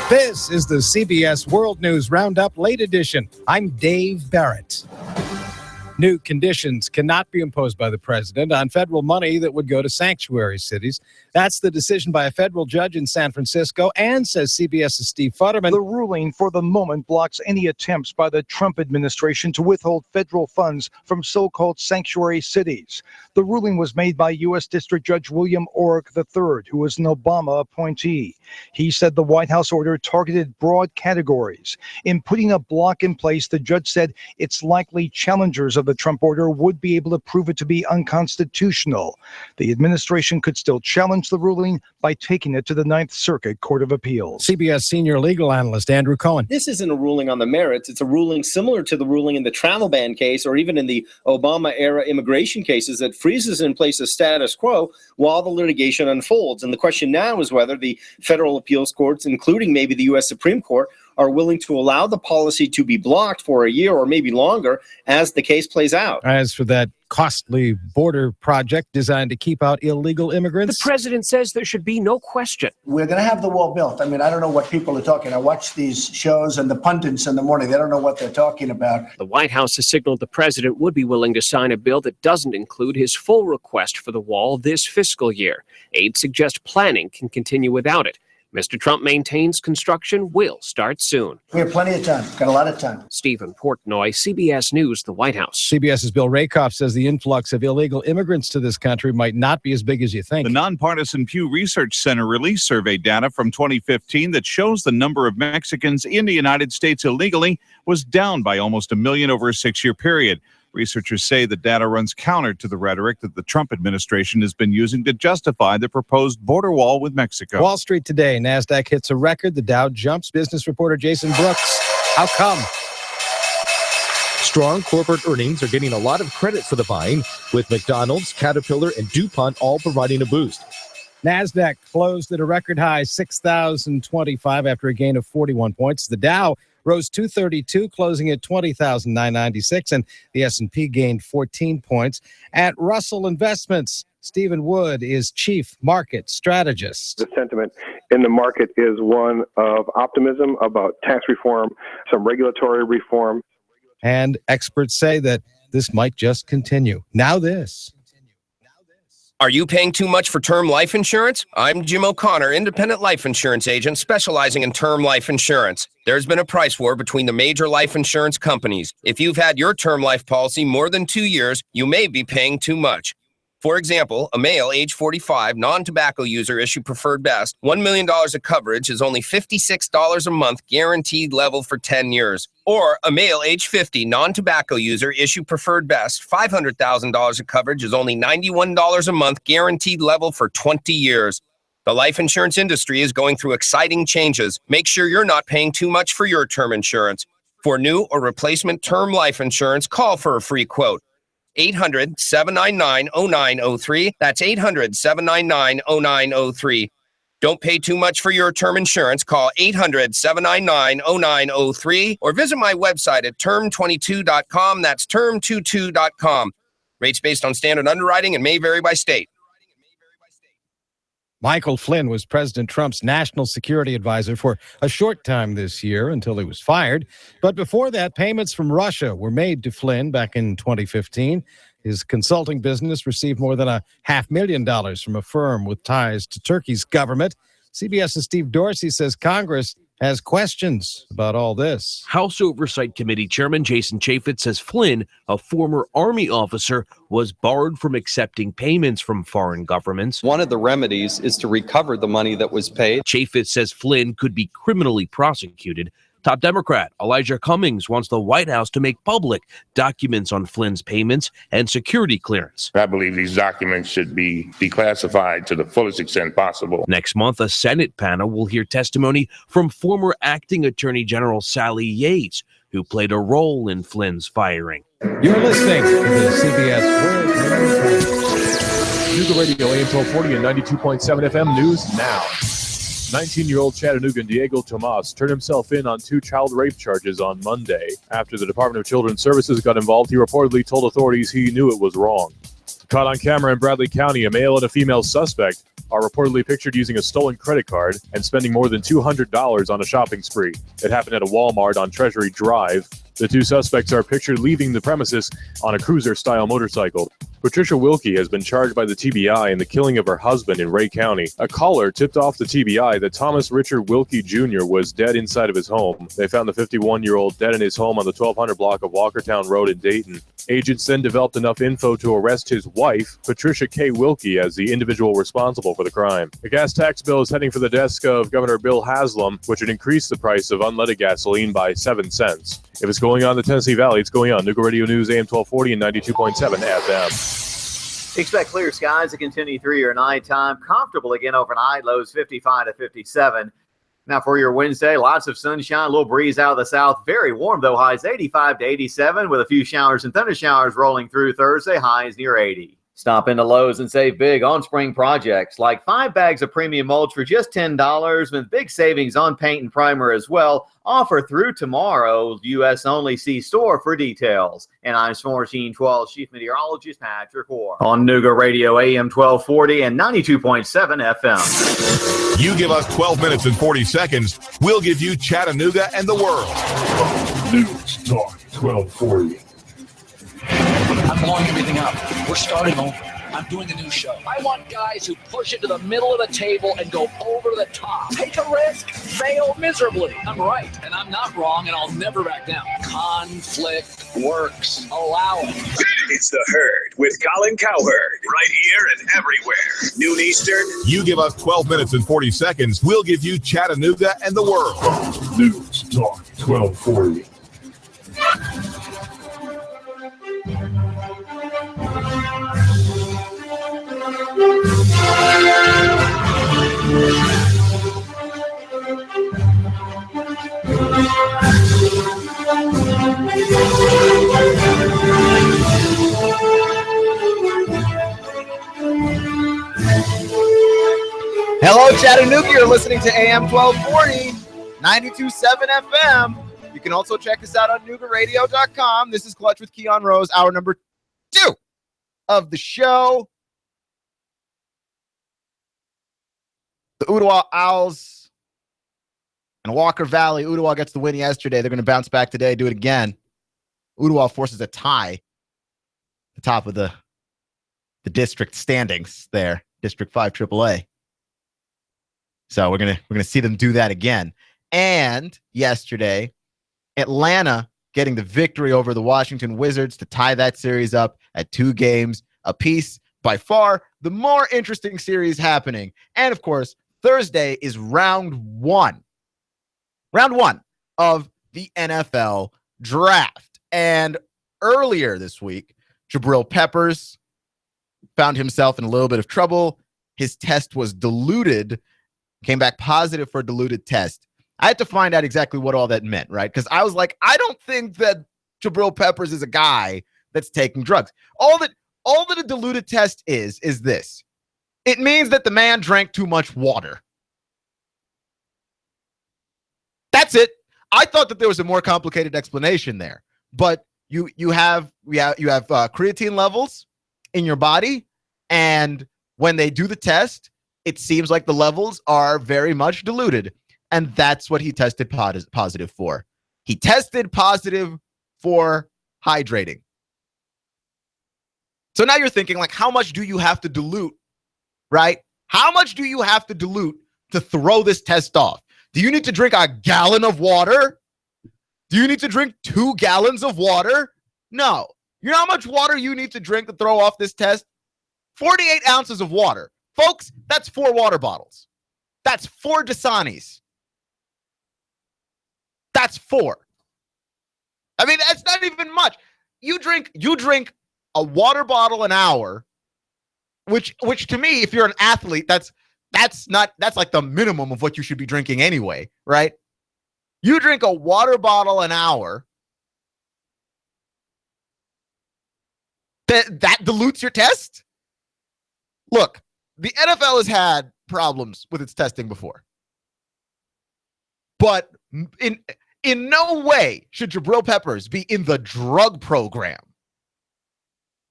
Speaker 14: This is the CBS World News Roundup Late Edition. I'm Dave Barrett. New conditions cannot be imposed by the president on federal money that would go to sanctuary cities. That's the decision by a federal judge in San Francisco, and, says CBS's Steve Futterman,
Speaker 15: the ruling for the moment blocks any attempts by the Trump administration to withhold federal funds from so-called sanctuary cities. The ruling was made by U.S. District Judge William Orrick III, who was an Obama appointee. He said the White House order targeted broad categories. In putting a block in place, the judge said it's likely challengers of the Trump order would be able to prove it to be unconstitutional. The administration could still challenge the ruling by taking it to the Ninth Circuit Court of Appeals.
Speaker 14: CBS senior legal analyst Andrew Cohen.
Speaker 17: This isn't a ruling on the merits. It's a ruling similar to the ruling in the travel ban case or even in the Obama-era immigration cases that freezes in place a status quo while the litigation unfolds. And the question now is whether the federal appeals courts, including maybe the U.S. Supreme Court, are willing to allow the policy to be blocked for a year or maybe longer as the case plays out.
Speaker 14: As for that costly border project designed to keep out illegal immigrants,
Speaker 18: the president says there should be no question.
Speaker 19: We're going to have the wall built. I mean, I don't know what people are talking. I watch these shows and the pundits in the morning. They don't know what they're talking about.
Speaker 18: The White House has signaled the president would be willing to sign a bill that doesn't include his full request for the wall this fiscal year. Aides suggest planning can continue without it. Mr. Trump maintains construction will start soon.
Speaker 19: We have plenty of time. Got a lot of time.
Speaker 18: Stephen Portnoy, CBS News, the White House.
Speaker 14: CBS's Bill Rakoff says the influx of illegal immigrants to this country might not be as big as you think.
Speaker 20: The nonpartisan Pew Research Center released survey data from 2015 that shows the number of Mexicans in the United States illegally was down by almost 1 million over a 6-year period. Researchers say the data runs counter to the rhetoric that the Trump administration has been using to justify the proposed border wall with Mexico.
Speaker 14: Wall Street today, NASDAQ hits a record. The Dow jumps. Business reporter Jason Brooks. How come?
Speaker 21: Strong corporate earnings are getting a lot of credit for the buying, with McDonald's, Caterpillar, and DuPont all providing a boost.
Speaker 14: NASDAQ closed at a record high 6,025 after a gain of 41 points. The Dow rose 232, closing at 20,996, and the S&P gained 14 points. At Russell Investments, Stephen Wood is chief market strategist.
Speaker 22: The sentiment in the market is one of optimism about tax reform, some regulatory reform.
Speaker 14: And experts say that this might just continue. Now this.
Speaker 23: Are you paying too much for term life insurance? I'm Jim O'Connor, independent life insurance agent specializing in term life insurance. There's been a price war between the major life insurance companies. If you've had your term life policy more than 2 years, you may be paying too much. For example, a male age 45, non-tobacco user issue preferred best, $1 million of coverage is only $56 a month guaranteed level for 10 years. Or a male age 50, non-tobacco user issue preferred best, $500,000 of coverage is only $91 a month guaranteed level for 20 years. The life insurance industry is going through exciting changes. Make sure you're not paying too much for your term insurance. For new or replacement term life insurance, call for a free quote. 800-799-0903. That's 800-799-0903. Don't pay too much for your term insurance. Call 800-799-0903 or visit my website at term22.com. That's term22.com. Rates based on standard underwriting and may vary by state.
Speaker 14: Michael Flynn was President Trump's national security advisor for a short time this year until he was fired. But before that, payments from Russia were made to Flynn back in 2015. His consulting business received more than $500,000 from a firm with ties to Turkey's government. CBS's Steve Dorsey says Congress has questions about all this.
Speaker 24: House Oversight Committee Chairman Jason Chaffetz says Flynn, a former Army officer, was barred from accepting payments from foreign governments.
Speaker 25: One of the remedies is to recover the money that was paid.
Speaker 24: Chaffetz says Flynn could be criminally prosecuted. Top Democrat Elijah Cummings wants the White House to make public documents on Flynn's payments and security clearance.
Speaker 26: I believe these documents should be declassified to the fullest extent possible.
Speaker 24: Next month, a Senate panel will hear testimony from former Acting Attorney General Sally Yates, who played a role in Flynn's firing.
Speaker 14: You're listening to the CBS World News.
Speaker 3: Nooga Radio, AM 1240 and 92.7 FM News Now. 19-year-old Chattanoogan Diego Tomas turned himself in on 2 child rape charges on Monday. After the Department of Children's Services got involved, he reportedly told authorities he knew it was wrong. Caught on camera in Bradley County, a male and a female suspect are reportedly pictured using a stolen credit card and spending more than $200 on a shopping spree. It happened at a Walmart on Treasury Drive. The 2 suspects are pictured leaving the premises on a cruiser-style motorcycle. Patricia Wilkie has been charged by the TBI in the killing of her husband in Ray County. A caller tipped off the TBI that Thomas Richard Wilkie Jr. was dead inside of his home. They found the 51-year-old dead in his home on the 1200 block of Walkertown Road in Dayton. Agents then developed enough info to arrest his wife, Patricia K. Wilkie, as the individual responsible for the crime. A gas tax bill is heading for the desk of Governor Bill Haslam, which would increase the price of unleaded gasoline by 7 cents. If it's going on in the Tennessee Valley, it's going on. Nooga Radio News, AM 1240 and 92.7 FM.
Speaker 4: Expect clear skies to continue through your nighttime. Comfortable again overnight. Lows 55 to 57. Now for your Wednesday, lots of sunshine, a little breeze out of the south. Very warm, though. Highs 85 to 87 with a few showers and thunder showers rolling through Thursday. Highs near 80. Stop into Lowe's and save big on spring projects, like 5 bags of premium mulch for just $10 with big savings on paint and primer as well. Offer through tomorrow. U.S. only. See store for details. And I'm Sports Team 12 Chief Meteorologist Patrick Orr on Nooga Radio AM 1240 and 92.7 FM.
Speaker 2: You give us 12 minutes and 40 seconds, we'll give you Chattanooga and the world.
Speaker 12: News Talk 1240.
Speaker 27: I'm blowing everything up. We're starting over. I'm doing a new show. I want guys who push it to the middle of the table and go over the top. Take a risk, fail miserably. I'm right, and I'm not wrong, and I'll never back down. Conflict works. Allow it.
Speaker 10: It's The Herd with Colin Cowherd. Right here and everywhere. Noon Eastern.
Speaker 2: You give us 12 minutes and 40 seconds, we'll give you Chattanooga and the world.
Speaker 12: News Talk 1240.
Speaker 1: Hello, Chattanooga. You're listening to AM 1240, 92.7 FM. You can also check us out on Noogaradio.com. This is Clutch with Keon Rose, hour number 2 of the show. The Ottawa Owls and Walker Valley. Ottawa gets the win yesterday. They're going to bounce back today, do it again. Ottawa forces a tie at the top of the district standings there, District 5 AAA. So we're gonna see them do that again. And yesterday, Atlanta getting the victory over the Washington Wizards to tie that series up at 2 games apiece. By far, the more interesting series happening. And of course, Thursday is round one of the NFL draft. And earlier this week, Jabril Peppers found himself in a little bit of trouble. His test was diluted, came back positive for a diluted test. I had to find out exactly what all that meant, right? Because I was like, I don't think that Jabril Peppers is a guy that's taking drugs. All that a diluted test is this. It means that the man drank too much water. That's it. I thought that there was a more complicated explanation there, but you have creatine levels in your body, and when they do the test, it seems like the levels are very much diluted, and that's what he tested positive for. He tested positive for hydrating. So now you're thinking, like, how much do you have to dilute, right? How much do you have to dilute to throw this test off? Do you need to drink a gallon of water? Do you need to drink 2 gallons of water? No. You know how much water you need to drink to throw off this test? 48 ounces of water. Folks, that's 4 water bottles. That's 4 Dasanis. That's 4. I mean, that's not even much. You drink a water bottle an hour, which to me, if you're an athlete, that's like the minimum of what you should be drinking anyway, right? You drink a water bottle an hour. That dilutes your test? Look, the NFL has had problems with its testing before. But in no way should Jabril Peppers be in the drug program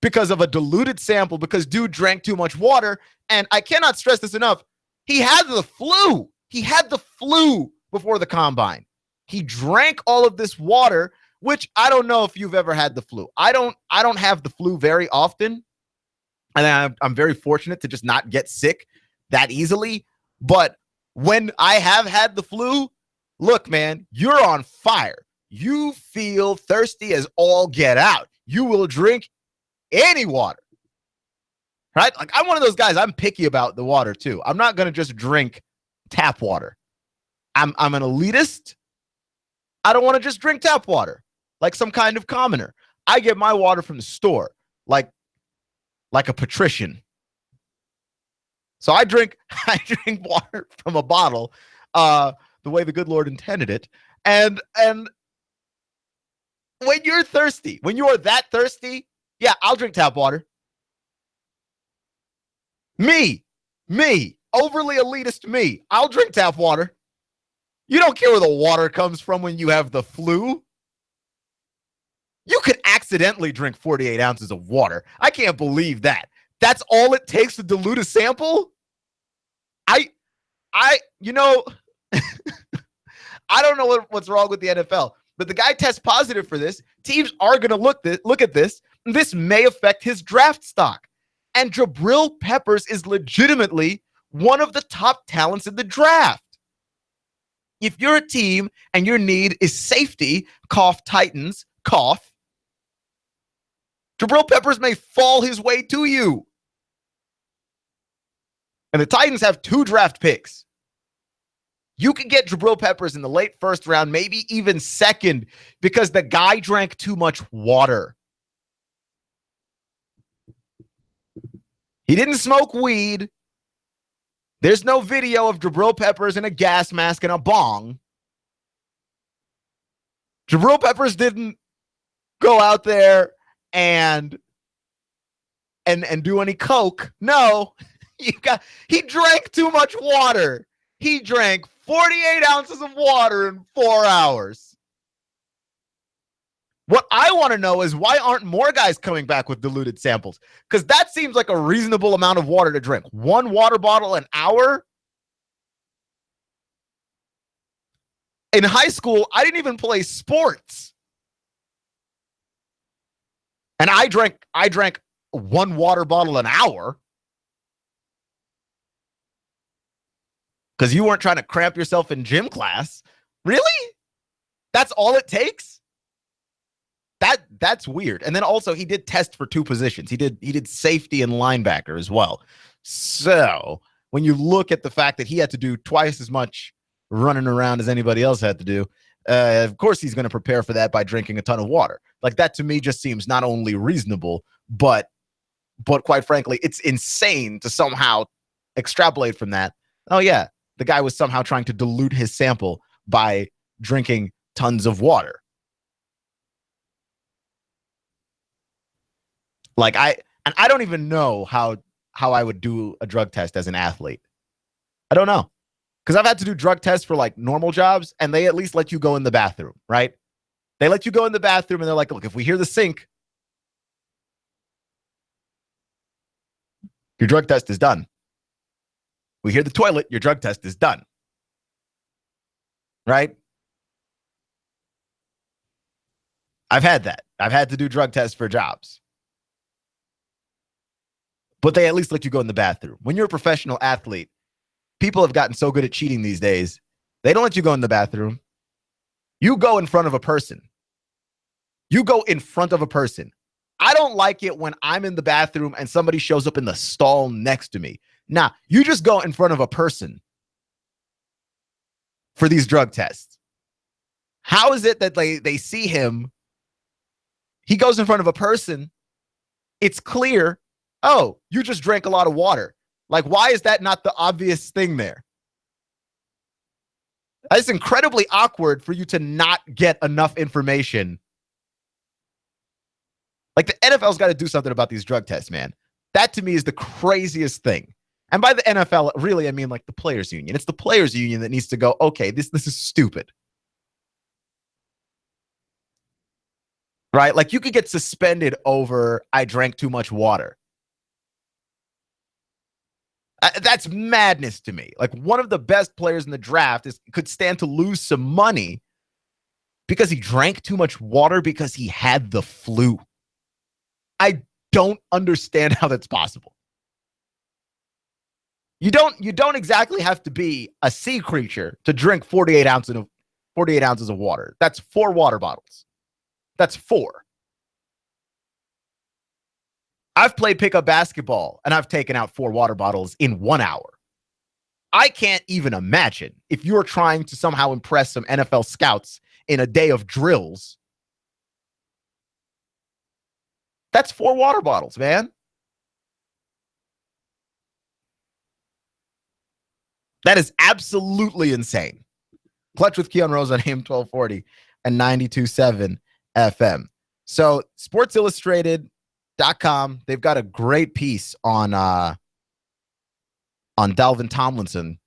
Speaker 1: because of a diluted sample, because dude drank too much water. And I cannot stress this enough. He had the flu. He had the flu before the combine. He drank all of this water, which I don't know if you've ever had the flu. I don't have the flu very often. And I'm very fortunate to just not get sick that easily. But when I have had the flu, look, man, you're on fire. You feel thirsty as all get out. You will drink any water, right? Like, I'm one of those guys. I'm picky about the water too. I'm not going to just drink tap water. I'm an elitist. I don't want to just drink tap water like some kind of commoner. I get my water from the store, like a patrician. So I drink water from a bottle, the way the good Lord intended it. And when you're thirsty, when you are that thirsty, yeah, I'll drink tap water. Me, overly elitist me, I'll drink tap water. You don't care where the water comes from when you have the flu. You could accidentally drink 48 ounces of water. I can't believe that. That's all it takes to dilute a sample? I don't know what's wrong with the NFL, but the guy tests positive for this. Teams are going to look at this. This may affect his draft stock. And Jabril Peppers is legitimately one of the top talents in the draft. If you're a team and your need is safety, cough Titans, cough, Jabril Peppers may fall his way to you. And the Titans have 2 draft picks. You can get Jabril Peppers in the late first round, maybe even second, because the guy drank too much water. He didn't smoke weed. There's no video of Jabril Peppers in a gas mask and a bong. Jabril Peppers didn't go out there and do any coke. No, He drank too much water. He drank 48 ounces of water in 4 hours. What I want to know is why aren't more guys coming back with diluted samples? Because that seems like a reasonable amount of water to drink. 1 water bottle an hour? In high school, I didn't even play sports. And I drank 1 water bottle an hour. Because you weren't trying to cramp yourself in gym class. Really? That's all it takes? That's weird. And then also he did test for 2 positions. He did safety and linebacker as well. So when you look at the fact that he had to do twice as much running around as anybody else had to do, of course he's going to prepare for that by drinking a ton of water. Like, that to me just seems not only reasonable, but quite frankly, it's insane to somehow extrapolate from that. Oh yeah, the guy was somehow trying to dilute his sample by drinking tons of water. Like, I don't even know how I would do a drug test as an athlete. I don't know. Because I've had to do drug tests for like normal jobs, and they at least let you go in the bathroom, right? They let you go in the bathroom, and they're like, look, if we hear the sink, your drug test is done. We hear the toilet, your drug test is done. Right? I've had that. I've had to do drug tests for jobs. But they at least let you go in the bathroom. When you're a professional athlete, people have gotten so good at cheating these days, they don't let you go in the bathroom. You go in front of a person. You go in front of a person. I don't like it when I'm in the bathroom and somebody shows up in the stall next to me. Nah, you just go in front of a person for these drug tests. How is it that they see him? He goes in front of a person. It's clear. Oh, you just drank a lot of water. Like, why is that not the obvious thing there? It's incredibly awkward for you to not get enough information. Like, the NFL's got to do something about these drug tests, man. That to me is the craziest thing. And by the NFL, really, I mean like the players union. It's the players union that needs to go, okay, this is stupid. Right? Like, you could get suspended over I drank too much water. That's madness to me. Like, one of the best players in the draft could stand to lose some money because he drank too much water because he had the flu. I don't understand how that's possible. You don't exactly have to be a sea creature to drink 48 ounces of water. That's 4 water bottles. That's 4. I've played pickup basketball, and I've taken out 4 water bottles in 1 hour. I can't even imagine if you're trying to somehow impress some NFL scouts in a day of drills. That's 4 water bottles, man. That is absolutely insane. Clutch with Keon Rose on AM 1240 and 92.7 FM. So, Sports Illustrated.com, they've got a great piece on Dalvin Tomlinson.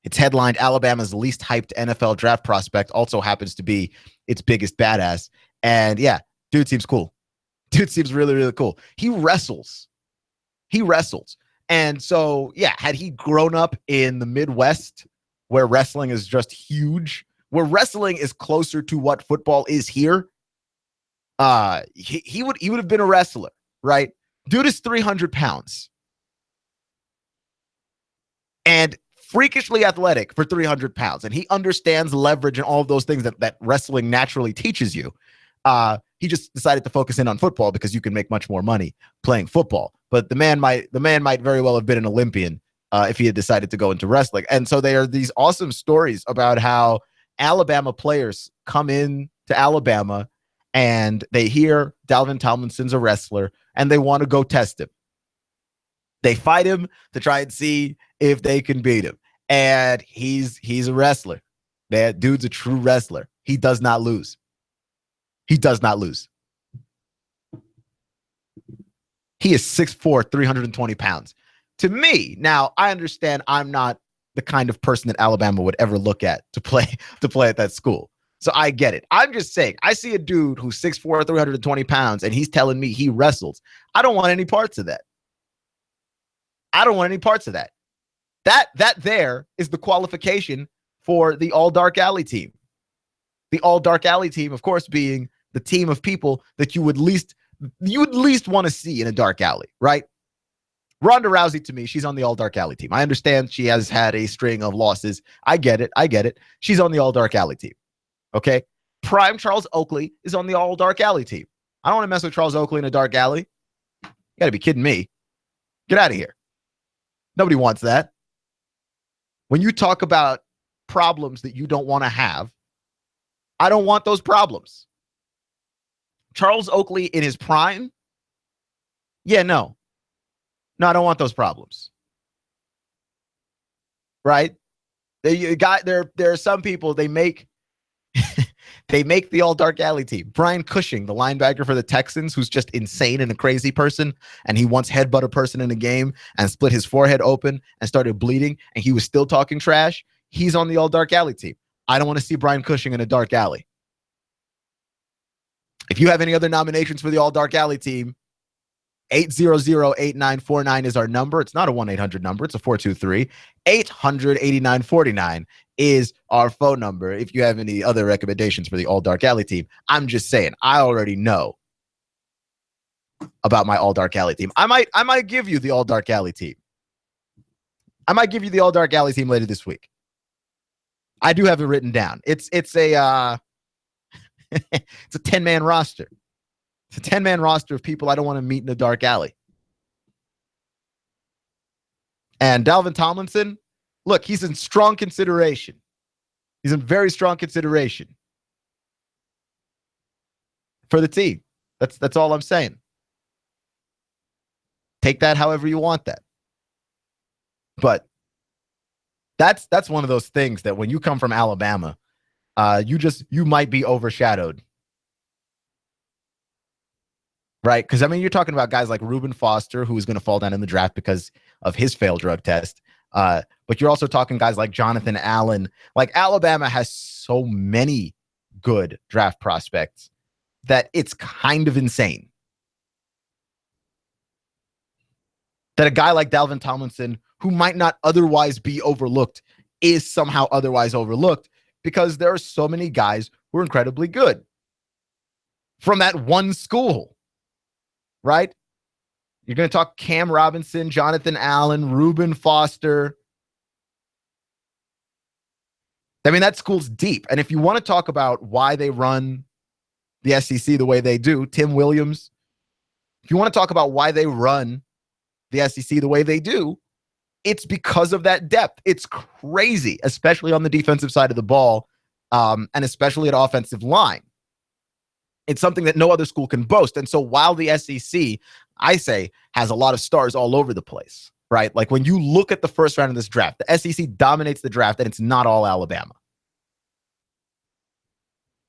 Speaker 1: It's headlined Alabama's least hyped NFL draft prospect also happens to be its biggest badass. And yeah, dude seems cool. Dude seems really, really cool. He wrestles. And so, yeah, had he grown up in the Midwest where wrestling is just huge, where wrestling is closer to what football is here, he would have been a wrestler, right? Dude is 300 pounds and freakishly athletic for 300 pounds. And he understands leverage and all of those things that wrestling naturally teaches you. He just decided to focus in on football because you can make much more money playing football. But the man might very well have been an Olympian if he had decided to go into wrestling. And so there are these awesome stories about how Alabama players come in to Alabama and they hear Dalvin Tomlinson's a wrestler and they want to go test him. They fight him to try and see if they can beat him. And he's a wrestler. That dude's a true wrestler. He does not lose. He does not lose. He is 6'4", 320 pounds. To me, now I understand I'm not the kind of person that Alabama would ever look at to play at that school. So I get it. I'm just saying, I see a dude who's 6'4", 320 pounds, and he's telling me he wrestles. I don't want any parts of that. I don't want any parts of that. That there is the qualification for the all dark alley team. The all dark alley team, of course, being the team of people that you would least want to see in a dark alley, right? Ronda Rousey, to me, she's on the all dark alley team. I understand she has had a string of losses. I get it. She's on the all dark alley team. Okay. Prime Charles Oakley is on the all dark alley team. I don't want to mess with Charles Oakley in a dark alley. You got to be kidding me. Get out of here. Nobody wants that. When you talk about problems that you don't want to have, I don't want those problems. Charles Oakley in his prime? Yeah, no. No, I don't want those problems. Right? There are some people, they make the all dark alley team. Brian Cushing, the linebacker for the Texans, who's just insane and a crazy person, and he once headbutted a person in a game and split his forehead open and started bleeding, and he was still talking trash. He's on the all dark alley team. I don't want to see Brian Cushing in a dark alley. If you have any other nominations for the all dark alley team, 800-8949 is our number. It's not a 1-800 number. It's a 423-800-8949 is our phone number. If you have any other recommendations for the all dark alley team, I'm just saying, I already know about my all dark alley team. I might give you the all dark alley team. I might give you the all dark alley team later this week. I do have it written down. It's a it's a 10-man roster. It's a 10-man roster of people I don't want to meet in a dark alley. And Dalvin Tomlinson, look, he's in strong consideration. He's in very strong consideration for the team. That's all I'm saying. Take that however you want that. But that's one of those things that when you come from Alabama, you might be overshadowed. Right? Because, I mean, you're talking about guys like Reuben Foster, who is going to fall down in the draft because of his failed drug test. But you're also talking guys like Jonathan Allen. Like, Alabama has so many good draft prospects that it's kind of insane that a guy like Dalvin Tomlinson, who might not otherwise be overlooked, is somehow otherwise overlooked because there are so many guys who are incredibly good from that one school. Right? You're going to talk Cam Robinson, Jonathan Allen, Reuben Foster. I mean, that school's deep. And if you want to talk about why they run the SEC the way they do, Tim Williams, if you want to talk about why they run the SEC the way they do, it's because of that depth. It's crazy, especially on the defensive side of the ball, and especially at offensive line. It's something that no other school can boast. And so while the SEC, I say, has a lot of stars all over the place, right? Like when you look at the first round of this draft, the SEC dominates the draft, and it's not all Alabama.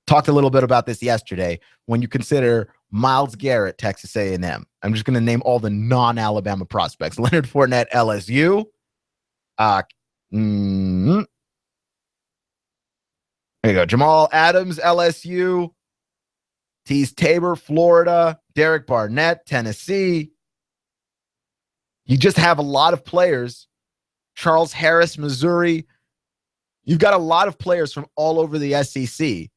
Speaker 1: Talked a little bit about this yesterday when you consider Myles Garrett, Texas A&M. I'm just going to name all the non-Alabama prospects. Leonard Fournette, LSU. There you go. Jamal Adams, LSU. Tease Tabor, Florida. Derek Barnett, Tennessee. You just have a lot of players. Charles Harris, Missouri. You've got a lot of players from all over the SEC.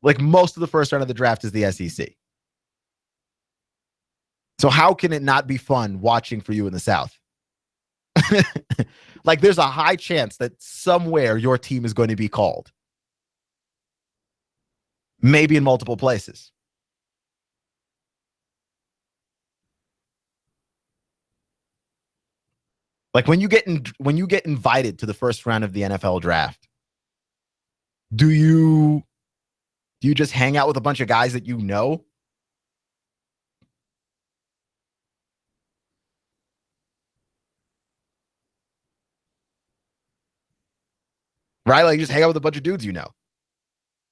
Speaker 1: Like most of the first round of the draft is the SEC. So how can it not be fun watching for you in the South? Like there's a high chance that somewhere your team is going to be called. Maybe in multiple places. Like when you get invited to the first round of the NFL draft, do you just hang out with a bunch of guys that you know? Right? Like you just hang out with a bunch of dudes you know.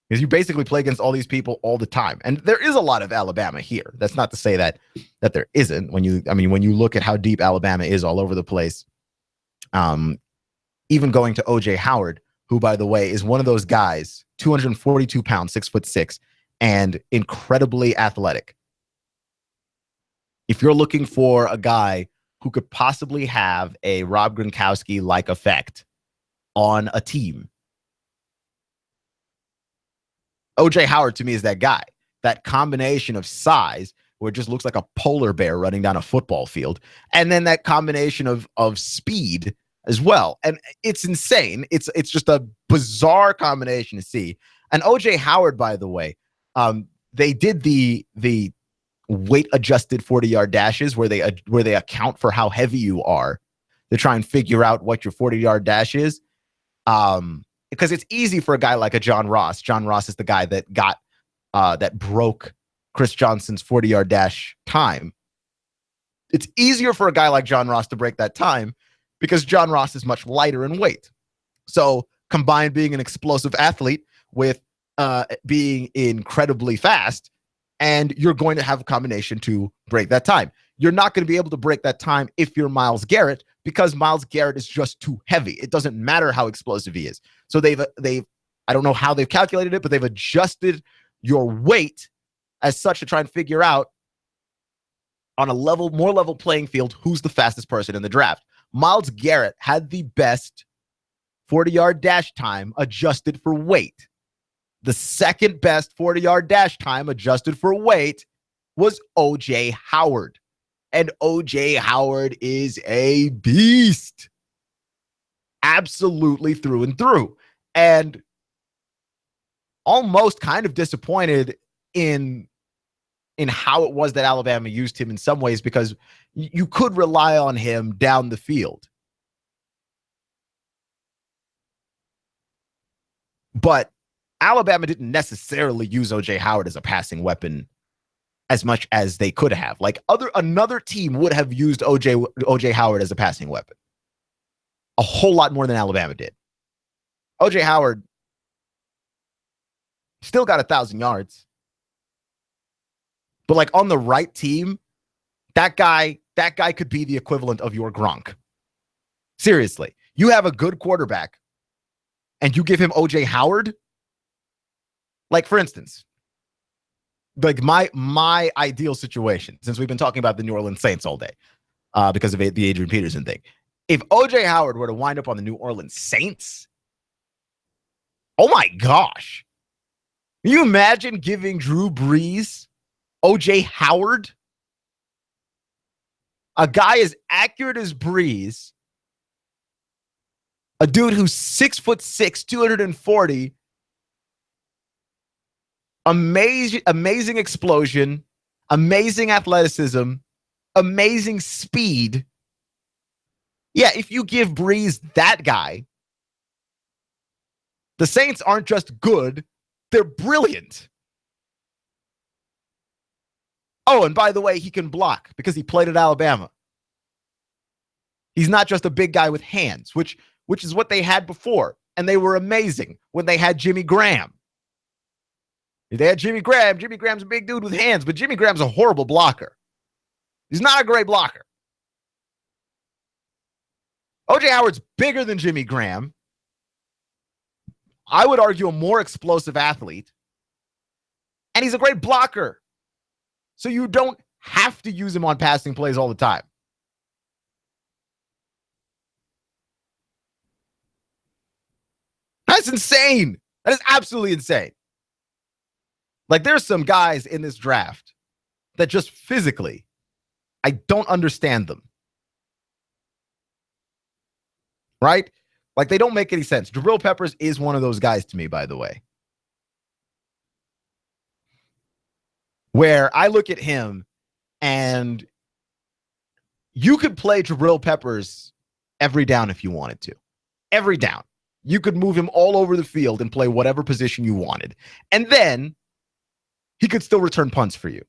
Speaker 1: Because you basically play against all these people all the time. And there is a lot of Alabama here. That's not to say that there isn't. When you look at how deep Alabama is all over the place, even going to OJ Howard, who, by the way, is one of those guys, 242 pounds, 6'6", and incredibly athletic. If you're looking for a guy who could possibly have a Rob Gronkowski-like effect on a team, OJ Howard, to me, is that guy. That combination of size, where it just looks like a polar bear running down a football field, and then that combination of speed as well. And it's insane. It's just a bizarre combination to see. And OJ Howard, by the way, they did the weight-adjusted 40-yard dashes where they account for how heavy you are to try and figure out what your 40-yard dash is. Because it's easy for a guy like a John Ross. John Ross is the guy that that broke Chris Johnson's 40-yard dash time. It's easier for a guy like John Ross to break that time because John Ross is much lighter in weight. So combine being an explosive athlete with being incredibly fast, and you're going to have a combination to break that time. You're not going to be able to break that time if you're Myles Garrett, because Myles Garrett is just too heavy. It doesn't matter how explosive he is. So they've I don't know how they've calculated it, but they've adjusted your weight as such to try and figure out on a more level playing field who's the fastest person in the draft. Myles Garrett had the best 40-yard dash time adjusted for weight. The second best 40-yard dash time adjusted for weight was OJ Howard. And OJ Howard is a beast. Absolutely through and through. And almost kind of disappointed in how it was that Alabama used him in some ways, because you could rely on him down the field. But Alabama didn't necessarily use OJ Howard as a passing weapon as much as they could have. Like another team would have used OJ Howard as a passing weapon a whole lot more than Alabama did. OJ Howard still got 1,000 yards, but like on the right team, that guy could be the equivalent of your Gronk. Seriously, you have a good quarterback and you give him OJ Howard. Like, for instance, like my ideal situation, since we've been talking about the New Orleans Saints all day because of the Adrian Peterson thing. If OJ Howard were to wind up on the New Orleans Saints, oh my gosh. Can you imagine giving Drew Brees OJ Howard? A guy as accurate as Brees, a dude who's 6'6", 240, amazing explosion, amazing athleticism, amazing speed. Yeah, if you give Brees that guy, the Saints aren't just good, they're brilliant. Oh, and by the way, he can block because he played at Alabama. He's not just a big guy with hands, which is what they had before, and they were amazing when they had Jimmy Graham. They had Jimmy Graham. Jimmy Graham's a big dude with hands, but Jimmy Graham's a horrible blocker. He's not a great blocker. OJ Howard's bigger than Jimmy Graham. I would argue a more explosive athlete. And he's a great blocker. So you don't have to use him on passing plays all the time. That's insane. That is absolutely insane. Like, there's some guys in this draft that just physically, I don't understand them. Right? Like, they don't make any sense. Jabril Peppers is one of those guys to me, by the way. Where I look at him and you could play Jabril Peppers every down if you wanted to. Every down. You could move him all over the field and play whatever position you wanted. And then he could still return punts for you.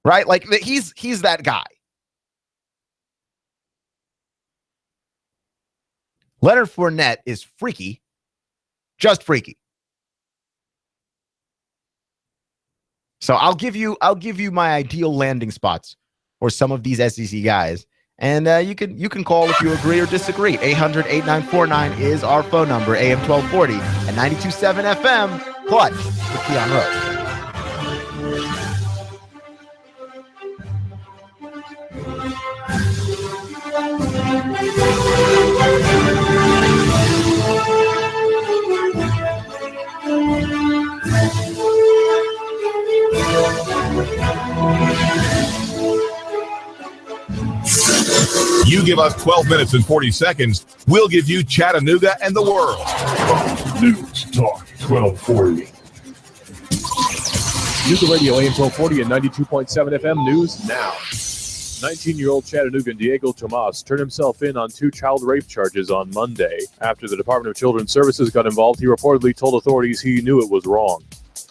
Speaker 1: Right? Like, he's that guy. Leonard Fournette is freaky, just freaky. So I'll give you my ideal landing spots for some of these SEC guys, and you can call if you agree or disagree. 800-8949 is our phone number. AM 1240 and 92.7 FM. Clutch with Keon Rose.
Speaker 2: You give us 12 minutes and 40 seconds, we'll give you Chattanooga and the world.
Speaker 12: News Talk 1240.
Speaker 3: Nooga Radio, AM 1240 and 92.7 FM News Now. 19-year-old Chattanoogan Diego Tomas turned himself in on 2 child rape charges on Monday. After the Department of Children's Services got involved, he reportedly told authorities he knew it was wrong.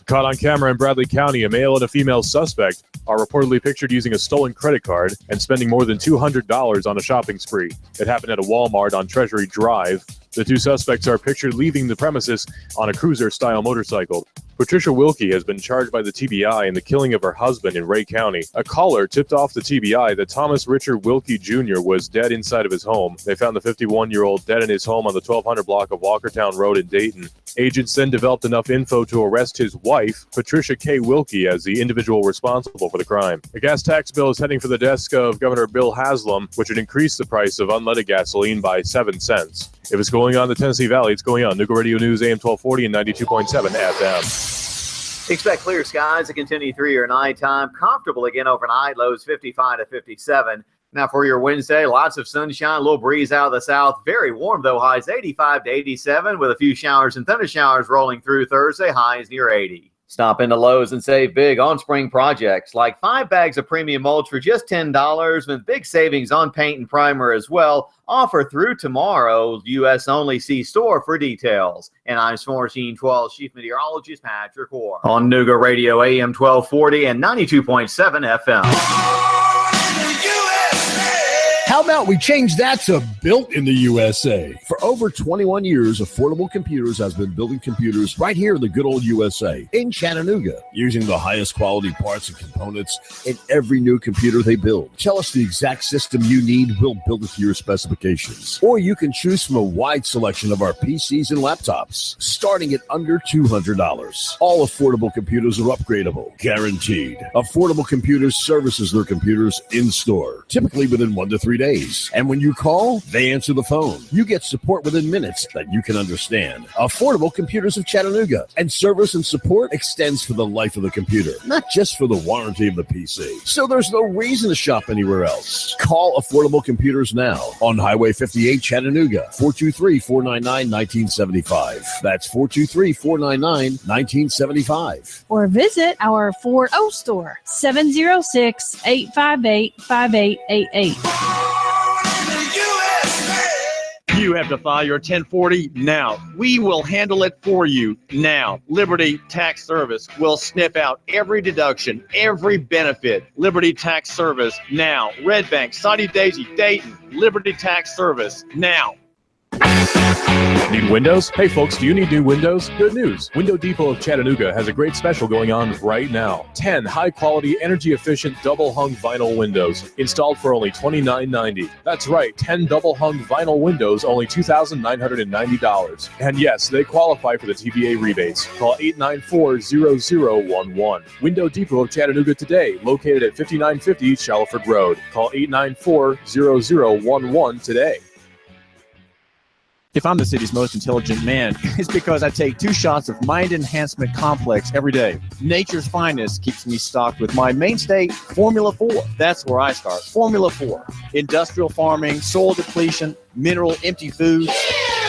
Speaker 3: Caught on camera in Bradley County, a male and a female suspect are reportedly pictured using a stolen credit card and spending more than $200 on a shopping spree. It happened at a Walmart on Treasury Drive. The 2 suspects are pictured leaving the premises on a cruiser-style motorcycle. Patricia Wilkie has been charged by the TBI in the killing of her husband in Ray County. A caller tipped off the TBI that Thomas Richard Wilkie Jr. was dead inside of his home. They found the 51-year-old dead in his home on the 1200 block of Walkertown Road in Dayton. Agents then developed enough info to arrest his wife, Patricia K. Wilkie, as the individual responsible for the crime. A gas tax bill is heading for the desk of Governor Bill Haslam, which would increase the price of unleaded gasoline by 7 cents. If it's going on in the Tennessee Valley, it's going on. Nooga Radio News, AM 1240 and 92.7 FM.
Speaker 4: Expect clear skies to continue through your nighttime. Comfortable again overnight. Lows 55 to 57. Now for your Wednesday, lots of sunshine, a little breeze out of the south. Very warm, though. Highs 85 to 87 with a few showers and thunder showers rolling through Thursday. Highs near 80. Stop into Lowe's and save big on spring projects like 5 bags of premium mulch for just $10 with big savings on paint and primer as well. Offer through tomorrow. U.S. only. See store for details. And I'm Sports Team 12 Chief Meteorologist Patrick Orr on Nooga Radio AM 1240 and 92.7 FM.
Speaker 5: How about we change that to built in the USA? For over 21 years, Affordable Computers has been building computers right here in the good old USA, in Chattanooga, using the highest quality parts and components in every new computer they build. Tell us the exact system you need, we'll build it to your specifications. Or you can choose from a wide selection of our PCs and laptops, starting at under $200. All Affordable Computers are upgradable, guaranteed. Affordable Computers services their computers in store, typically within 1 to 3 days. And when you call, they answer the phone. You get support within minutes that you can understand. Affordable Computers of Chattanooga. And service and support extends for the life of the computer, not just for the warranty of the PC. So there's no reason to shop anywhere else. Call Affordable Computers now on Highway 58 Chattanooga, 423-499-1975. That's 423-499-1975.
Speaker 6: Or visit our Fort O store, 706-858-5888.
Speaker 7: You have to file your 1040 now. We will handle it for you now. Liberty Tax Service will snip out every deduction, every benefit. Liberty Tax Service now. Red Bank, Sunny Daisy, Dayton. Liberty Tax Service now.
Speaker 3: Need windows? Hey folks, do you need new windows? Good news. Window Depot of Chattanooga has a great special going on right now. 10 high-quality, energy-efficient double-hung vinyl windows installed for only $29.90. That's right, 10 double-hung vinyl windows, only $2,990. And yes, they qualify for the TVA rebates. Call 894-0011. Window Depot of Chattanooga today, located at 5950 Shalford Road. Call 894-0011 today.
Speaker 7: If I'm the city's most intelligent man, it's because I take 2 shots of Mind Enhancement Complex every day. Nature's Finest keeps me stocked with my mainstay, Formula 4. That's where I start. Formula 4. Industrial farming, soil depletion, mineral empty foods.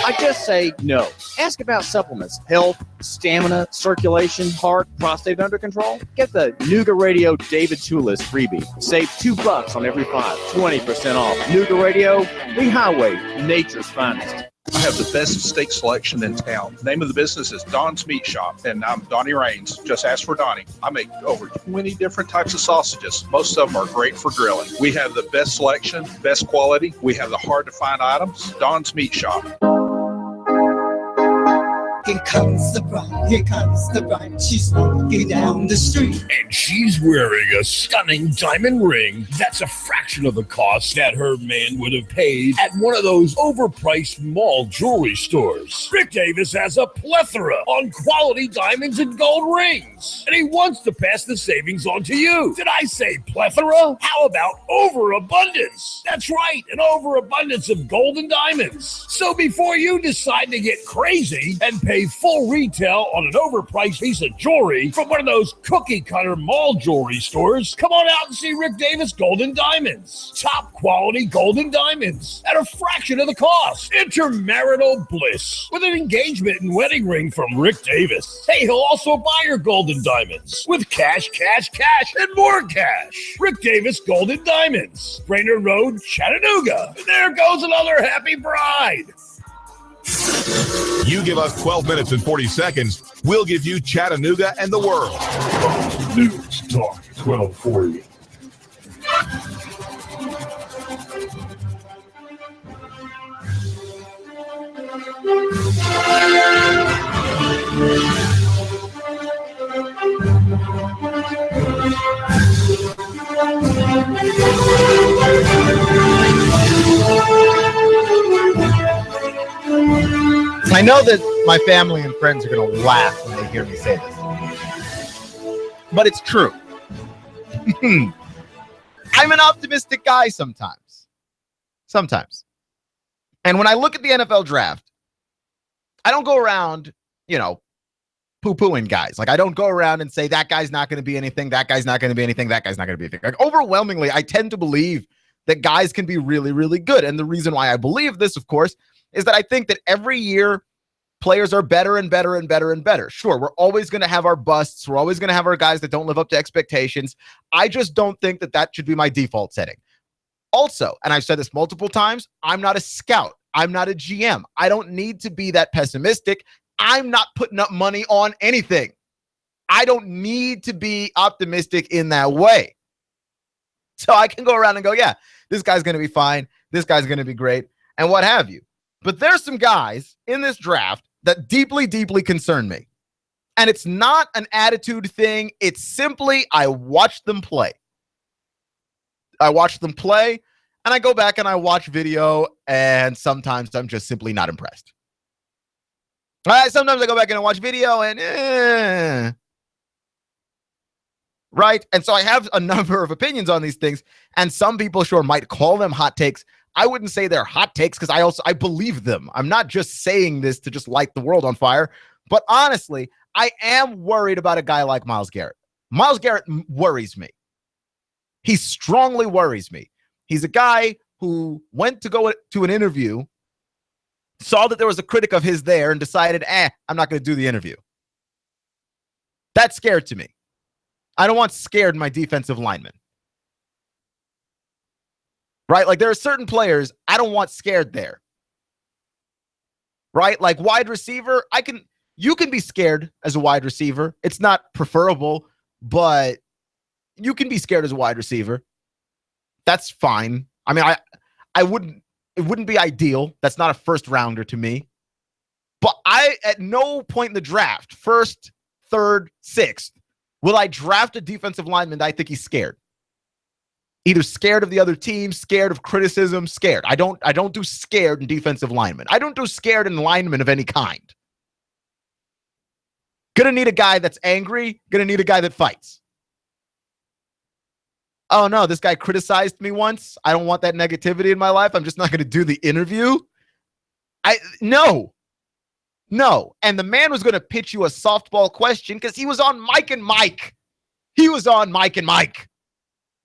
Speaker 7: I just say no. Ask about supplements, health, stamina, circulation, heart, prostate under control. Get the Nooga Radio David Tulis freebie. Save $2 on every 5, 20% off. Nooga Radio, the highway, nature's finest.
Speaker 8: I have the best steak selection in town. The name of the business is Don's Meat Shop, and I'm Donnie Raines. Just ask for Donnie. I make over 20 different types of sausages. Most of them are great for grilling. We have the best selection, best quality. We have the hard-to-find items. Don's Meat Shop.
Speaker 9: Here comes the bride, here comes the bride. She's walking down the street.
Speaker 5: And she's wearing a stunning diamond ring that's a fraction of the cost that her man would have paid at one of those overpriced mall jewelry stores. Rick Davis has a plethora on quality diamonds and gold rings, and he wants to pass the savings on to you. Did I say plethora? How about overabundance? That's right, an overabundance of gold and diamonds. So before you decide to get crazy and pay full retail on an overpriced piece of jewelry from one of those cookie-cutter mall jewelry stores, come on out and see Rick Davis Gold and Diamonds. Top quality gold and diamonds at a fraction of the cost. Intermarital bliss with an engagement and wedding ring from Rick Davis. Hey, he'll also buy your gold and diamonds with cash, and more cash. Rick Davis Gold and Diamonds, Brainerd Road, Chattanooga. And there goes another happy bride.
Speaker 2: You give us 12 minutes and 40 seconds, we'll give you Chattanooga and the world.
Speaker 12: News Talk 1240.
Speaker 1: I know that my family and friends are going to laugh when they hear me say this, but it's true. I'm an optimistic guy sometimes. And when I look at the NFL draft, I don't go around, poo-pooing guys. Like, I don't go around and say that guy's not going to be anything, that guy's not going to be anything, that guy's not going to be anything. Like, overwhelmingly, I tend to believe that guys can be really, really good. And the reason why I believe this, of course, is that I think that every year players are better and better and better and better. Sure, we're always going to have our busts. We're always going to have our guys that don't live up to expectations. I just don't think that that should be my default setting. Also, and I've said this multiple times, I'm not a scout. I'm not a GM. I don't need to be that pessimistic. I'm not putting up money on anything. I don't need to be optimistic in that way. So I can go around and go, yeah, this guy's going to be fine. This guy's going to be great, and what have you. But there's some guys in this draft that deeply, deeply concern me. And it's not an attitude thing. It's simply I watch them play. And I go back and I watch video, and sometimes I'm just simply not impressed. Sometimes I go back and I watch video and right? And so I have a number of opinions on these things, and some people sure might call them hot takes. I wouldn't say they're hot takes because I believe them. I'm not just saying this to just light the world on fire. But honestly, I am worried about a guy like Myles Garrett. Myles Garrett worries me. He strongly worries me. He's a guy who went to go to an interview, saw that there was a critic of his there, and decided, I'm not going to do the interview. That's scared to me. I don't want scared my defensive linemen. Right? Like, there are certain players I don't want scared there. Right? Like wide receiver, you can be scared as a wide receiver. It's not preferable, but you can be scared as a wide receiver. That's fine. I mean, it wouldn't be ideal. That's not a first rounder to me. But at no point in the draft, first, third, sixth, will I draft a defensive lineman that I think he's scared. Either scared of the other team, scared of criticism, scared. I don't do scared in defensive linemen. I don't do scared in linemen of any kind. Gonna need a guy that's angry. Gonna need a guy that fights. Oh no, this guy criticized me once. I don't want that negativity in my life. I'm just not gonna do the interview. No. And the man was gonna pitch you a softball question because he was on Mike and Mike.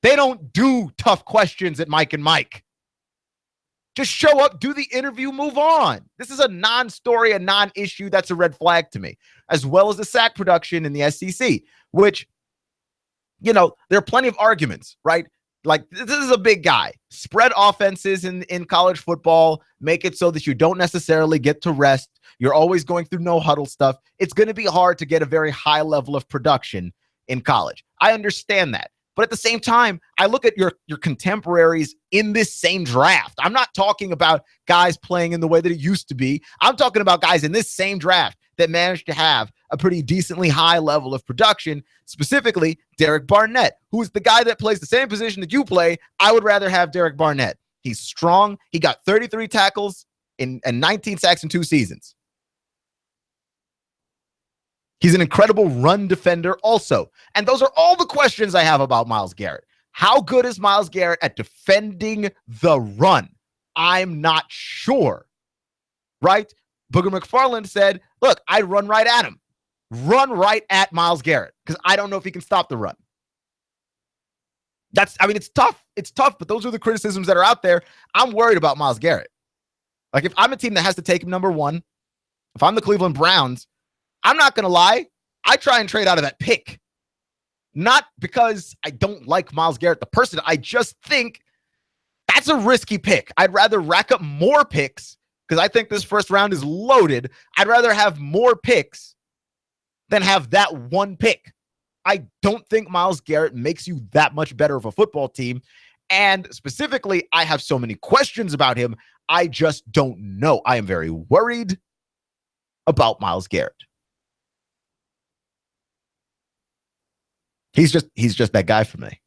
Speaker 1: They don't do tough questions at Mike and Mike. Just show up, do the interview, move on. This is a non-story, a non-issue. That's a red flag to me, as well as the sack production in the SEC, which, there are plenty of arguments, right? Like, this is a big guy. Spread offenses in college football, make it so that you don't necessarily get to rest. You're always going through no huddle stuff. It's going to be hard to get a very high level of production in college. I understand that. But at the same time, I look at your contemporaries in this same draft. I'm not talking about guys playing in the way that it used to be. I'm talking about guys in this same draft that managed to have a pretty decently high level of production, specifically Derek Barnett, who is the guy that plays the same position that you play. I would rather have Derek Barnett. He's strong. He got 33 tackles and 19 sacks in 2 seasons. He's an incredible run defender also. And those are all the questions I have about Myles Garrett. How good is Myles Garrett at defending the run? I'm not sure, right? Booger McFarland said, look, I'd run right at him. Run right at Myles Garrett because I don't know if he can stop the run. It's tough. It's tough, but those are the criticisms that are out there. I'm worried about Myles Garrett. Like, if I'm a team that has to take him number 1, if I'm the Cleveland Browns, I'm not going to lie. I try and trade out of that pick. Not because I don't like Myles Garrett, the person. I just think that's a risky pick. I'd rather rack up more picks because I think this first round is loaded. I'd rather have more picks than have that one pick. I don't think Myles Garrett makes you that much better of a football team. And specifically, I have so many questions about him. I just don't know. I am very worried about Myles Garrett. He's just that guy for me.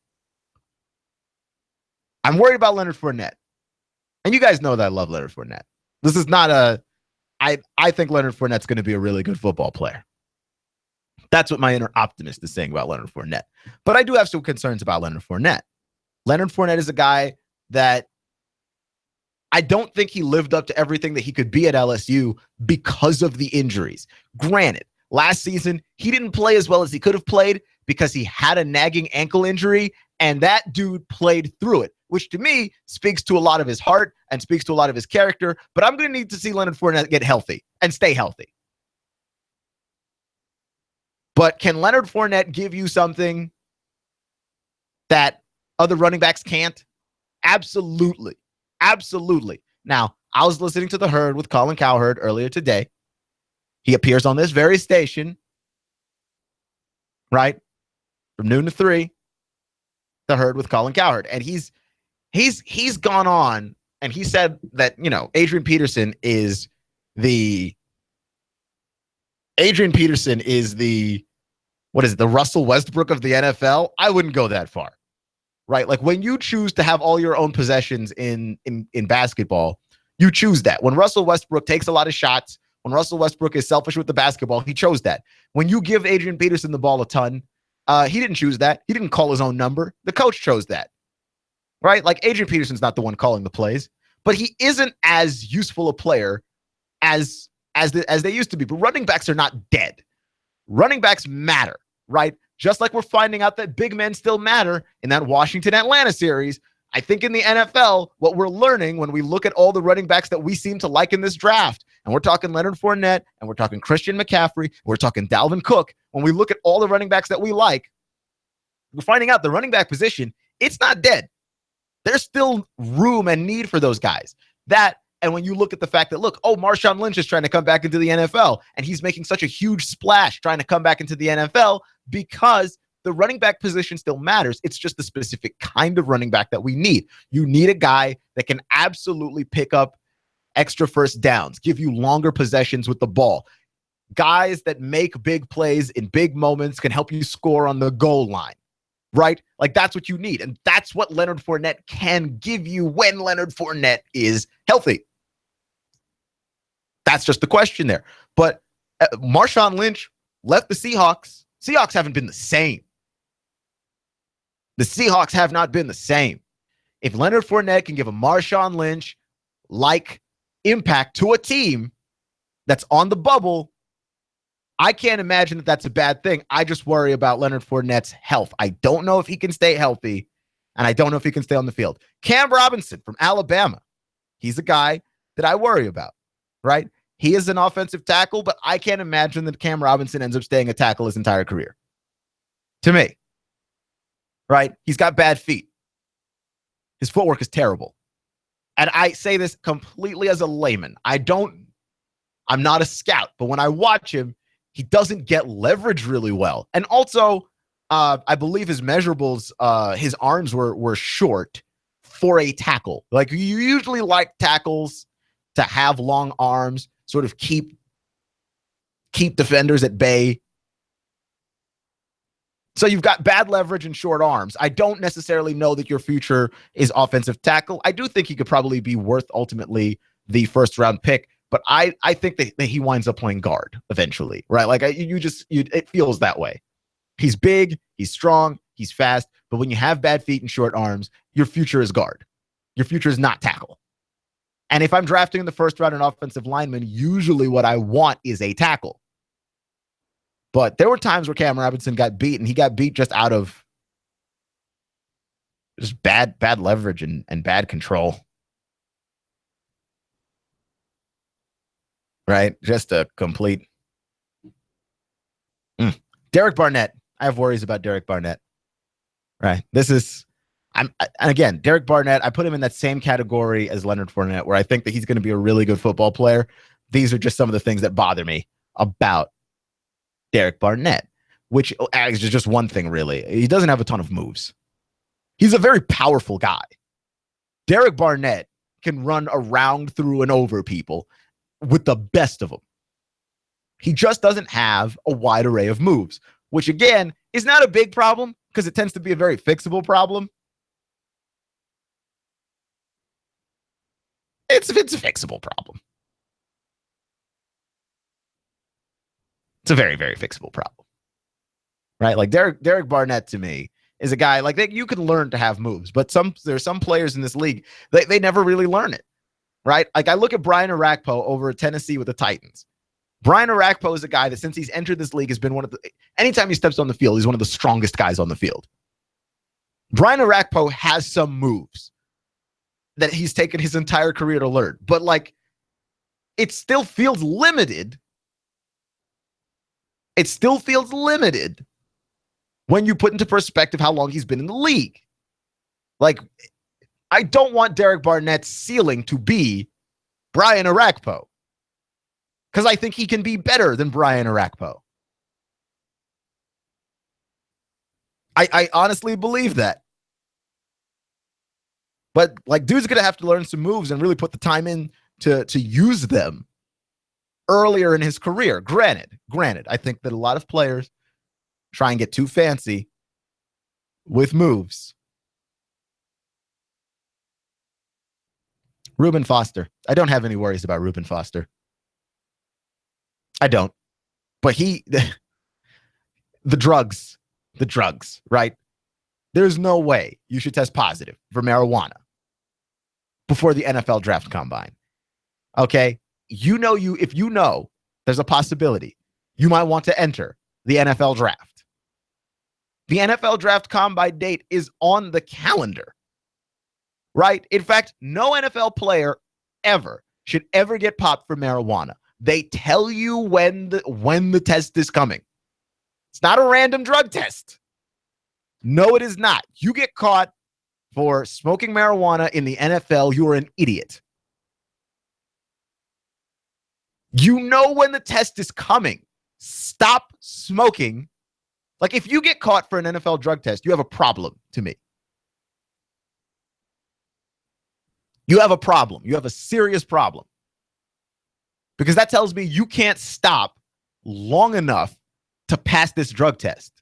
Speaker 1: I'm worried about Leonard Fournette. And you guys know that I love Leonard Fournette. This is not I think Leonard Fournette's going to be a really good football player. That's what my inner optimist is saying about Leonard Fournette. But I do have some concerns about Leonard Fournette. Leonard Fournette is a guy that I don't think he lived up to everything that he could be at LSU because of the injuries. Granted, last season, he didn't play as well as he could have played because he had a nagging ankle injury, and that dude played through it, which to me speaks to a lot of his heart and speaks to a lot of his character. But I'm going to need to see Leonard Fournette get healthy and stay healthy. But can Leonard Fournette give you something that other running backs can't? Absolutely. Absolutely. Now, I was listening to The Herd with Colin Cowherd earlier today. He appears on this very station, right? From noon to 3, The Herd with Colin Cowherd. And he's gone on and he said that, Adrian Peterson is the the Russell Westbrook of the NFL? I wouldn't go that far, right? Like, when you choose to have all your own possessions in basketball, you choose that. When Russell Westbrook takes a lot of shots, when Russell Westbrook is selfish with the basketball, he chose that. When you give Adrian Peterson the ball a ton, he didn't choose that. He didn't call his own number. The coach chose that, right? Like, Adrian Peterson's not the one calling the plays, but he isn't as useful a player as they used to be. But running backs are not dead. Running backs matter, right? Just like we're finding out that big men still matter in that Washington-Atlanta series. I think in the NFL, what we're learning when we look at all the running backs that we seem to like in this draft, and we're talking Leonard Fournette, and we're talking Christian McCaffrey, we're talking Dalvin Cook, when we look at all the running backs that we like, we're finding out the running back position, it's not dead. There's still room and need for those guys. And when you look at the fact that, Marshawn Lynch is trying to come back into the NFL, and he's making such a huge splash trying to come back into the NFL because the running back position still matters. It's just the specific kind of running back that we need. You need a guy that can absolutely pick up extra first downs, give you longer possessions with the ball. Guys that make big plays in big moments can help you score on the goal line, right? Like, that's what you need. And that's what Leonard Fournette can give you when Leonard Fournette is healthy. That's just the question there. But Marshawn Lynch left the Seahawks. Seahawks haven't been the same. The Seahawks have not been the same. If Leonard Fournette can give a Marshawn Lynch-like impact to a team that's on the bubble, I can't imagine that that's a bad thing. I just worry about Leonard Fournette's health. I don't know if he can stay healthy, and I don't know if he can stay on the field. Cam Robinson from Alabama. He's a guy that I worry about, right? He is an offensive tackle, but I can't imagine that Cam Robinson ends up staying a tackle his entire career. To me, right? He's got bad feet. His footwork is terrible. And I say this completely as a layman. I'm not a scout, but when I watch him, he doesn't get leverage really well. And also, I believe his measurables, his arms were short for a tackle. Like, you usually like tackles to have long arms, sort of keep defenders at bay. So you've got bad leverage and short arms. I don't necessarily know that your future is offensive tackle. I do think he could probably be worth ultimately the first round pick, but I think that he winds up playing guard eventually, right? Like it feels that way. He's big, he's strong, he's fast, but when you have bad feet and short arms, your future is guard. Your future is not tackle. And if I'm drafting in the first round an offensive lineman, usually what I want is a tackle. But there were times where Cam Robinson got beat, and he got beat just out of just bad leverage and bad control. Right? Just a complete. Derek Barnett. I have worries about Derek Barnett. Right? Again, Derek Barnett, I put him in that same category as Leonard Fournette, where I think that he's going to be a really good football player. These are just some of the things that bother me about Derek Barnett, which is just one thing, really. He doesn't have a ton of moves. He's a very powerful guy. Derek Barnett can run around, through, and over people with the best of them. He just doesn't have a wide array of moves, which, again, is not a big problem because it tends to be a very fixable problem. It's a fixable problem. It's a very, very fixable problem, right? Like Derek Barnett to me is a guy like that you can learn to have moves, but there's some players in this league they never really learn it, right? Like I look at Brian Orakpo over at Tennessee with the Titans. Brian Orakpo is a guy that since he's entered this league has been anytime he steps on the field, he's one of the strongest guys on the field. Brian Orakpo has some moves that he's taken his entire career to learn, but like it still feels limited. It still feels limited when you put into perspective how long he's been in the league. Like, I don't want Derek Barnett's ceiling to be Brian Orakpo because I think he can be better than Brian Orakpo. I honestly believe that. But, like, dude's going to have to learn some moves and really put the time in to use them earlier in his career. Granted, I think that a lot of players try and get too fancy with moves. Reuben Foster. I don't have any worries about Reuben Foster. I don't. But the drugs, right? There's no way you should test positive for marijuana before the NFL draft combine. Okay? If you know there's a possibility you might want to enter the NFL draft. The NFL draft combine date is on the calendar, right? In fact, no NFL player should ever get popped for marijuana. They tell you when the test is coming. It's not a random drug test. No, it is not. You get caught for smoking marijuana in the NFL, you are an idiot. You know when the test is coming. Stop smoking. Like, if you get caught for an NFL drug test, you have a problem to me. You have a problem. You have a serious problem. Because that tells me you can't stop long enough to pass this drug test.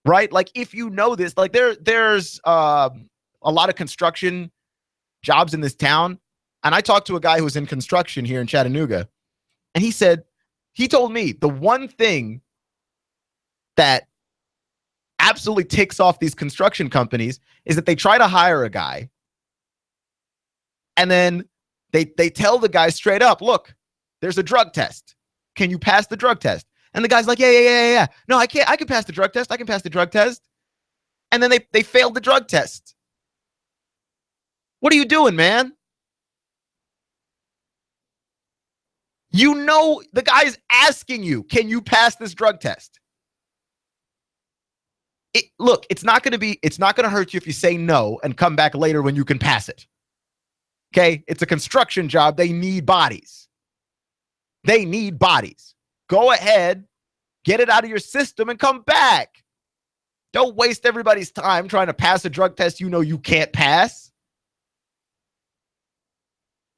Speaker 1: Right? Like, if you know this, like there's a lot of construction jobs in this town. And I talked to a guy who was in construction here in Chattanooga, and he told me the one thing that absolutely ticks off these construction companies is that they try to hire a guy, and then they tell the guy straight up, look, there's a drug test. Can you pass the drug test? And the guy's like, yeah. No, I can't. I can pass the drug test. And then they failed the drug test. What are you doing, man? You know, the guy's asking you, can you pass this drug test? Look, it's not going to hurt you if you say no and come back later when you can pass it. Okay? It's a construction job. They need bodies. Go ahead, get it out of your system and come back. Don't waste everybody's time trying to pass a drug test you know you can't pass.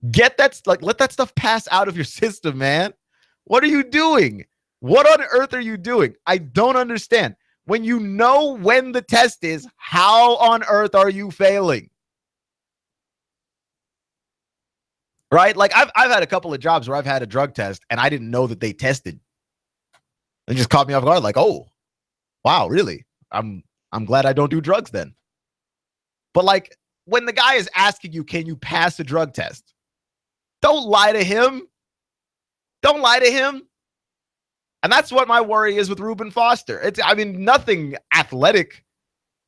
Speaker 1: Let that stuff pass out of your system, man. What are you doing? What on earth are you doing? I don't understand. When you know when the test is, how on earth are you failing? Right? Like I've had a couple of jobs where I've had a drug test and I didn't know that they tested. It just caught me off guard. Like, oh, wow, really? I'm glad I don't do drugs then. But like when the guy is asking you, can you pass a drug test? Don't lie to him. Don't lie to him. And that's what my worry is with Reuben Foster. Nothing athletic,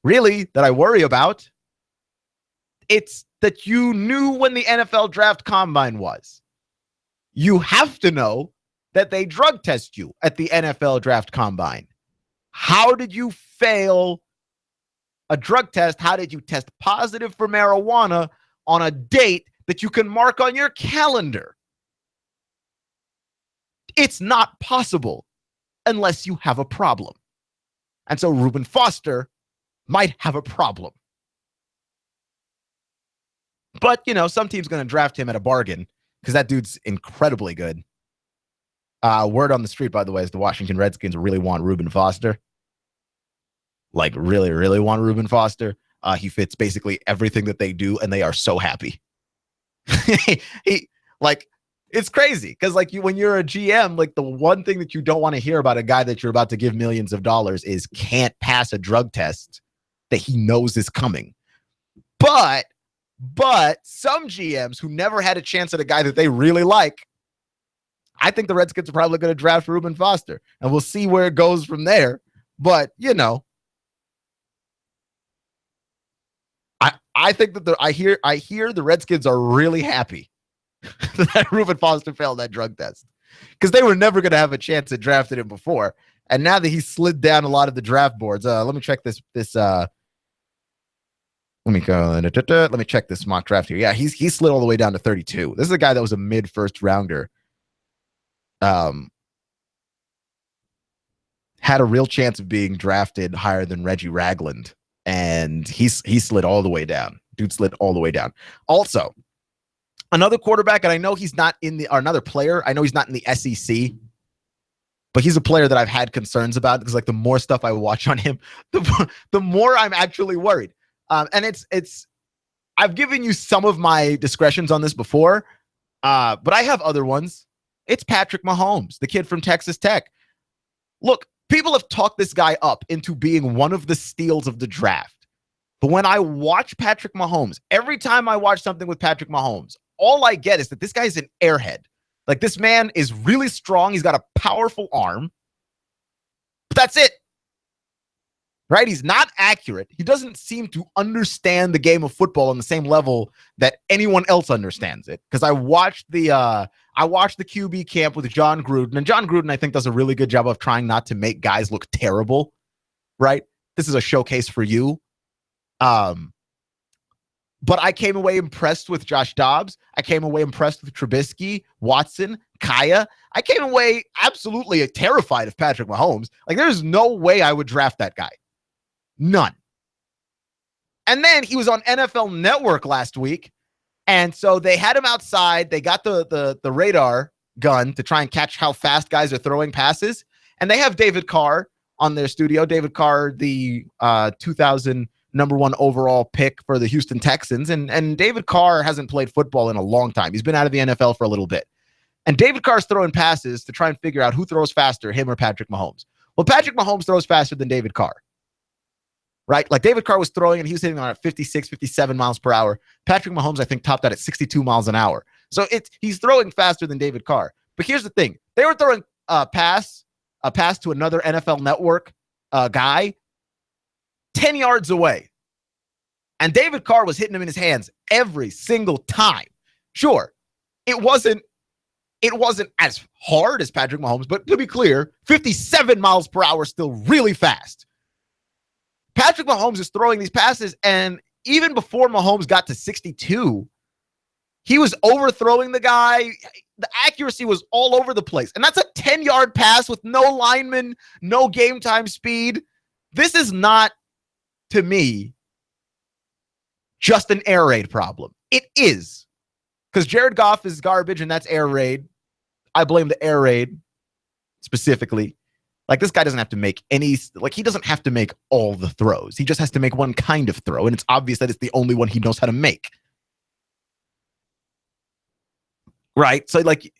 Speaker 1: really, that I worry about. It's that you knew when the NFL draft combine was. You have to know that they drug test you at the NFL draft combine. How did you fail a drug test? How did you test positive for marijuana on a date that you can mark on your calendar? It's not possible unless you have a problem. And so Reuben Foster might have a problem. But, some team's going to draft him at a bargain because that dude's incredibly good. Word on the street, by the way, is the Washington Redskins really want Reuben Foster. Like, really, really want Reuben Foster. He fits basically everything that they do, and they are so happy. It's crazy because when you're a GM, like the one thing that you don't want to hear about a guy that you're about to give millions of dollars is can't pass a drug test that he knows is coming. But some GMs who never had a chance at a guy that they really like, I think the Redskins are probably going to draft Reuben Foster, and we'll see where it goes from there. But I think that I hear the Redskins are really happy that Reuben Foster failed that drug test because they were never going to have a chance at drafting him before. And now that he slid down a lot of the draft boards, let me check this. Let me check this mock draft here. Yeah, he slid all the way down to 32. This is a guy that was a mid first rounder. Had a real chance of being drafted higher than Reggie Ragland, and he slid all the way down. Dude slid all the way down. Also, another quarterback, and I know he's not or another player. I know he's not in the SEC, but he's a player that I've had concerns about because the more stuff I watch on him, the more I'm actually worried. And it's I've given you some of my discretions on this before, but I have other ones. It's Patrick Mahomes, the kid from Texas Tech. Look, people have talked this guy up into being one of the steals of the draft. But when I watch Patrick Mahomes, every time I watch something with Patrick Mahomes, all I get is that this guy's an airhead. Like, this man is really strong. He's got a powerful arm. But that's it. Right? He's not accurate. He doesn't seem to understand the game of football on the same level that anyone else understands it. Because I watched the QB camp with John Gruden, and John Gruden, I think, does a really good job of trying not to make guys look terrible. Right? This is a showcase for you. But I came away impressed with Josh Dobbs. I came away impressed with Trubisky, Watson, Kaya. I came away absolutely terrified of Patrick Mahomes. Like, there's no way I would draft that guy. None. And then he was on NFL Network last week. And so they had him outside. They got the radar gun to try and catch how fast guys are throwing passes. And they have David Carr on their studio. David Carr, the 2000 number 1 overall pick for the Houston Texans. And David Carr hasn't played football in a long time. He's been out of the NFL for a little bit. And David Carr's throwing passes to try and figure out who throws faster, him or Patrick Mahomes. Well, Patrick Mahomes throws faster than David Carr. Right? Like, David Carr was throwing and he was hitting on at 56, 57 miles per hour. Patrick Mahomes, I think, topped out at 62 miles an hour. So he's throwing faster than David Carr. But here's the thing. They were throwing a pass to another NFL Network guy 10 yards away. And David Carr was hitting him in his hands every single time. Sure, it wasn't as hard as Patrick Mahomes, but to be clear, 57 miles per hour is still really fast. Patrick Mahomes is throwing these passes, and even before Mahomes got to 62, he was overthrowing the guy. The accuracy was all over the place. And that's a 10-yard pass with no lineman, no game time speed. This is not, to me, just an air raid problem. It is. Because Jared Goff is garbage, and that's air raid. I blame the air raid specifically. Like, this guy doesn't have to make he doesn't have to make all the throws. He just has to make one kind of throw, and it's obvious that it's the only one he knows how to make. Right? So, like,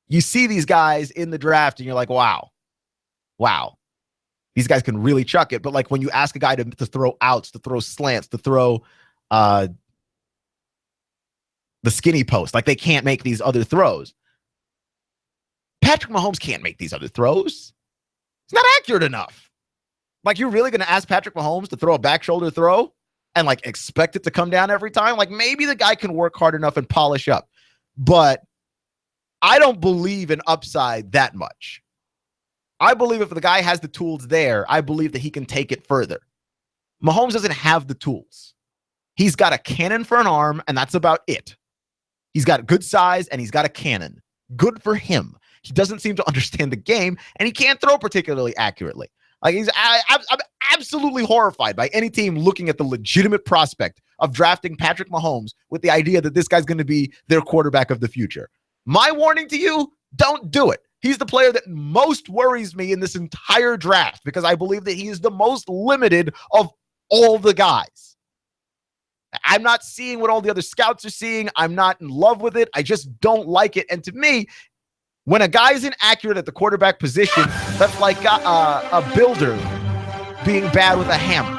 Speaker 1: you see these guys in the draft, and you're like, wow. These guys can really chuck it. But, like, when you ask a guy to throw outs, to throw slants, to throw the skinny post, like, they can't make these other throws. Patrick Mahomes can't make these other throws. It's not accurate enough. Like, you're really going to ask Patrick Mahomes to throw a back shoulder throw and, like, expect it to come down every time? Like, maybe the guy can work hard enough and polish up. But I don't believe in upside that much. I believe if the guy has the tools there, I believe that he can take it further. Mahomes doesn't have the tools. He's got a cannon for an arm, and that's about it. He's got good size, and he's got a cannon. Good for him. He doesn't seem to understand the game, and he can't throw particularly accurately. Like, I'm absolutely horrified by any team looking at the legitimate prospect of drafting Patrick Mahomes with the idea that this guy's going to be their quarterback of the future. My warning to you, don't do it. He's the player that most worries me in this entire draft because I believe that he is the most limited of all the guys. I'm not seeing what all the other scouts are seeing. I'm not in love with it. I just don't like it. And to me, when a guy's inaccurate at the quarterback position, that's like a builder being bad with a hammer.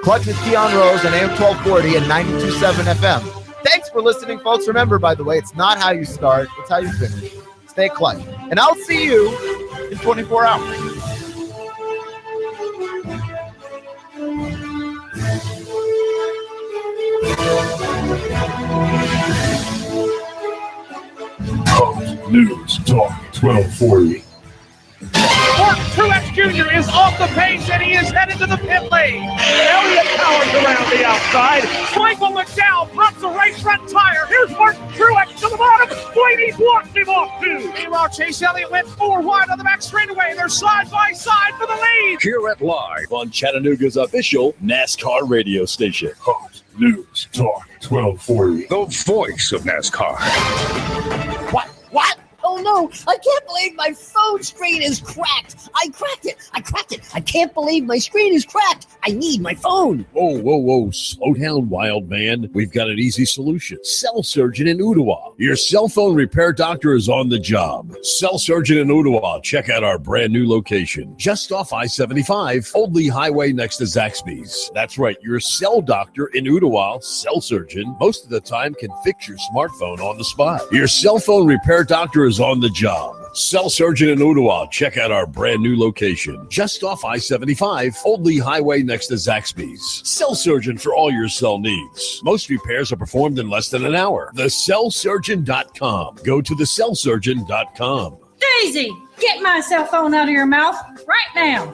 Speaker 1: Clutch with Keon Rose on AM 1240 and 92.7 FM. Thanks for listening, folks. Remember, by the way, it's not how you start, it's how you finish. Stay clutch. And I'll see you in 24 hours.
Speaker 12: Fox News Talk 1240.
Speaker 10: Mark Truex Jr. is off the pace and he is headed to the pit lane. Elliott Powers around the outside. Michael McDowell pops a right front tire. Here's Martin Truex to the bottom. Blaney blocks him off too. Meanwhile, Chase Elliott went 4 wide on the back straightaway. They're side by side for the lead.
Speaker 5: Hear it live on Chattanooga's official NASCAR radio station.
Speaker 12: Fox News Talk 1240.
Speaker 2: The voice of NASCAR.
Speaker 11: What? Oh no, I can't believe my phone screen is cracked. I cracked it. I can't believe my screen is cracked. I need my phone.
Speaker 5: Whoa. Slow down, wild man. We've got an easy solution. Cell Surgeon in Ottawa. Your cell phone repair doctor is on the job. Cell Surgeon in Ottawa. Check out our brand new location. Just off I-75, Old Lee Highway next to Zaxby's. That's right, your cell doctor in Ottawa, Cell Surgeon, most of the time can fix your smartphone on the spot. Your cell phone repair doctor is on the job. Cell Surgeon in Ottawa. Check out our brand new location. Just off I-75, Old Lee Highway next to Zaxby's. Cell Surgeon for all your cell needs. Most repairs are performed in less than an hour. TheCellSurgeon.com. Go to TheCellSurgeon.com.
Speaker 6: Daisy, get my cell phone out of your mouth right now.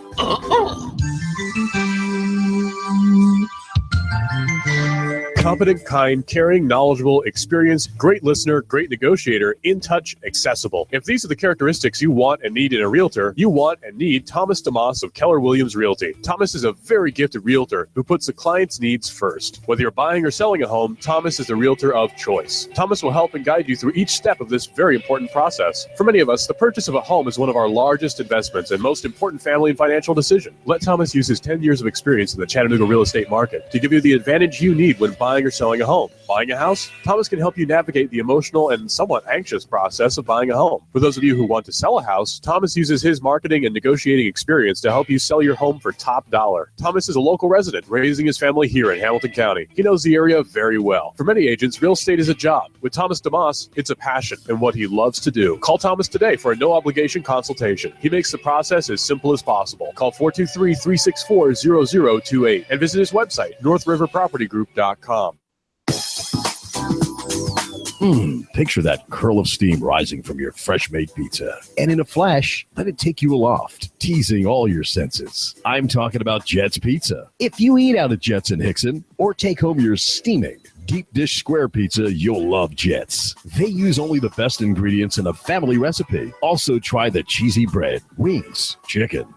Speaker 3: Competent, kind, caring, knowledgeable, experienced, great listener, great negotiator, in touch, accessible. If these are the characteristics you want and need in a realtor, you want and need Thomas DeMoss of Keller Williams Realty. Thomas is a very gifted realtor who puts the client's needs first. Whether you're buying or selling a home, Thomas is the realtor of choice. Thomas will help and guide you through each step of this very important process. For many of us, the purchase of a home is one of our largest investments and most important family and financial decision. Let Thomas use his 10 years of experience in the Chattanooga real estate market to give you the advantage you need when buying or selling a home. Buying a house? Thomas can help you navigate the emotional and somewhat anxious process of buying a home. For those of you who want to sell a house, Thomas uses his marketing and negotiating experience to help you sell your home for top dollar. Thomas is a local resident, raising his family here in Hamilton County. He knows the area very well. For many agents, real estate is a job. With Thomas DeMoss, it's a passion and what he loves to do. Call Thomas today for a no-obligation consultation. He makes the process as simple as possible. Call 423-364-0028 and visit his website, northriverpropertygroup.com.
Speaker 5: Picture that curl of steam rising from your fresh-made pizza. And in a flash, let it take you aloft, teasing all your senses. I'm talking about Jet's Pizza. If you eat out at Jet's in Hickson or take home your steaming deep dish square pizza, you'll love Jet's. They use only the best ingredients in a family recipe. Also try the cheesy bread, wings, chicken,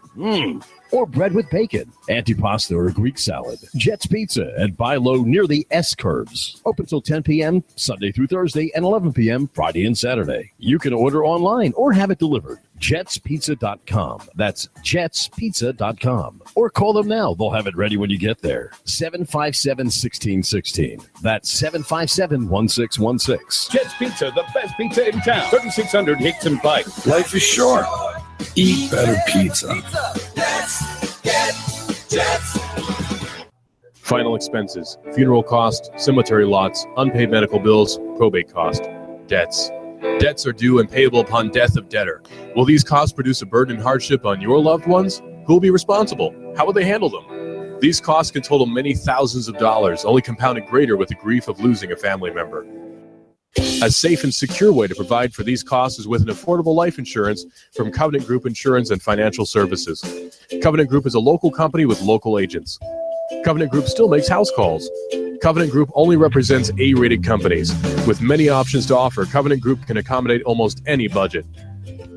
Speaker 5: or bread with bacon, antipasta or Greek salad. Jet's Pizza at Buy Low near the S-Curves. Open till 10 p.m. Sunday through Thursday and 11 p.m. Friday and Saturday. You can order online or have it delivered. jetspizza.com. That's jetspizza.com. Or call them now. They'll have it ready when you get there. 757-1616. That's 757-1616.
Speaker 13: Jet's Pizza, the best pizza in town. 3600 Hickson Pike.
Speaker 12: Life is short. Eat better pizza.
Speaker 10: Let's get Jets.
Speaker 3: Final expenses, funeral cost, cemetery lots, unpaid medical bills, probate cost, debts. Debts are due and payable upon death of debtor. Will these costs produce a burden and hardship on your loved ones? Who will be responsible? How will they handle them? These costs can total many thousands of dollars, only compounded greater with the grief of losing a family member. A safe and secure way to provide for these costs is with an affordable life insurance from Covenant Group Insurance and Financial Services. Covenant Group is a local company with local agents. Covenant Group still makes house calls. Covenant Group only represents A-rated companies. With many options to offer, Covenant Group can accommodate almost any budget.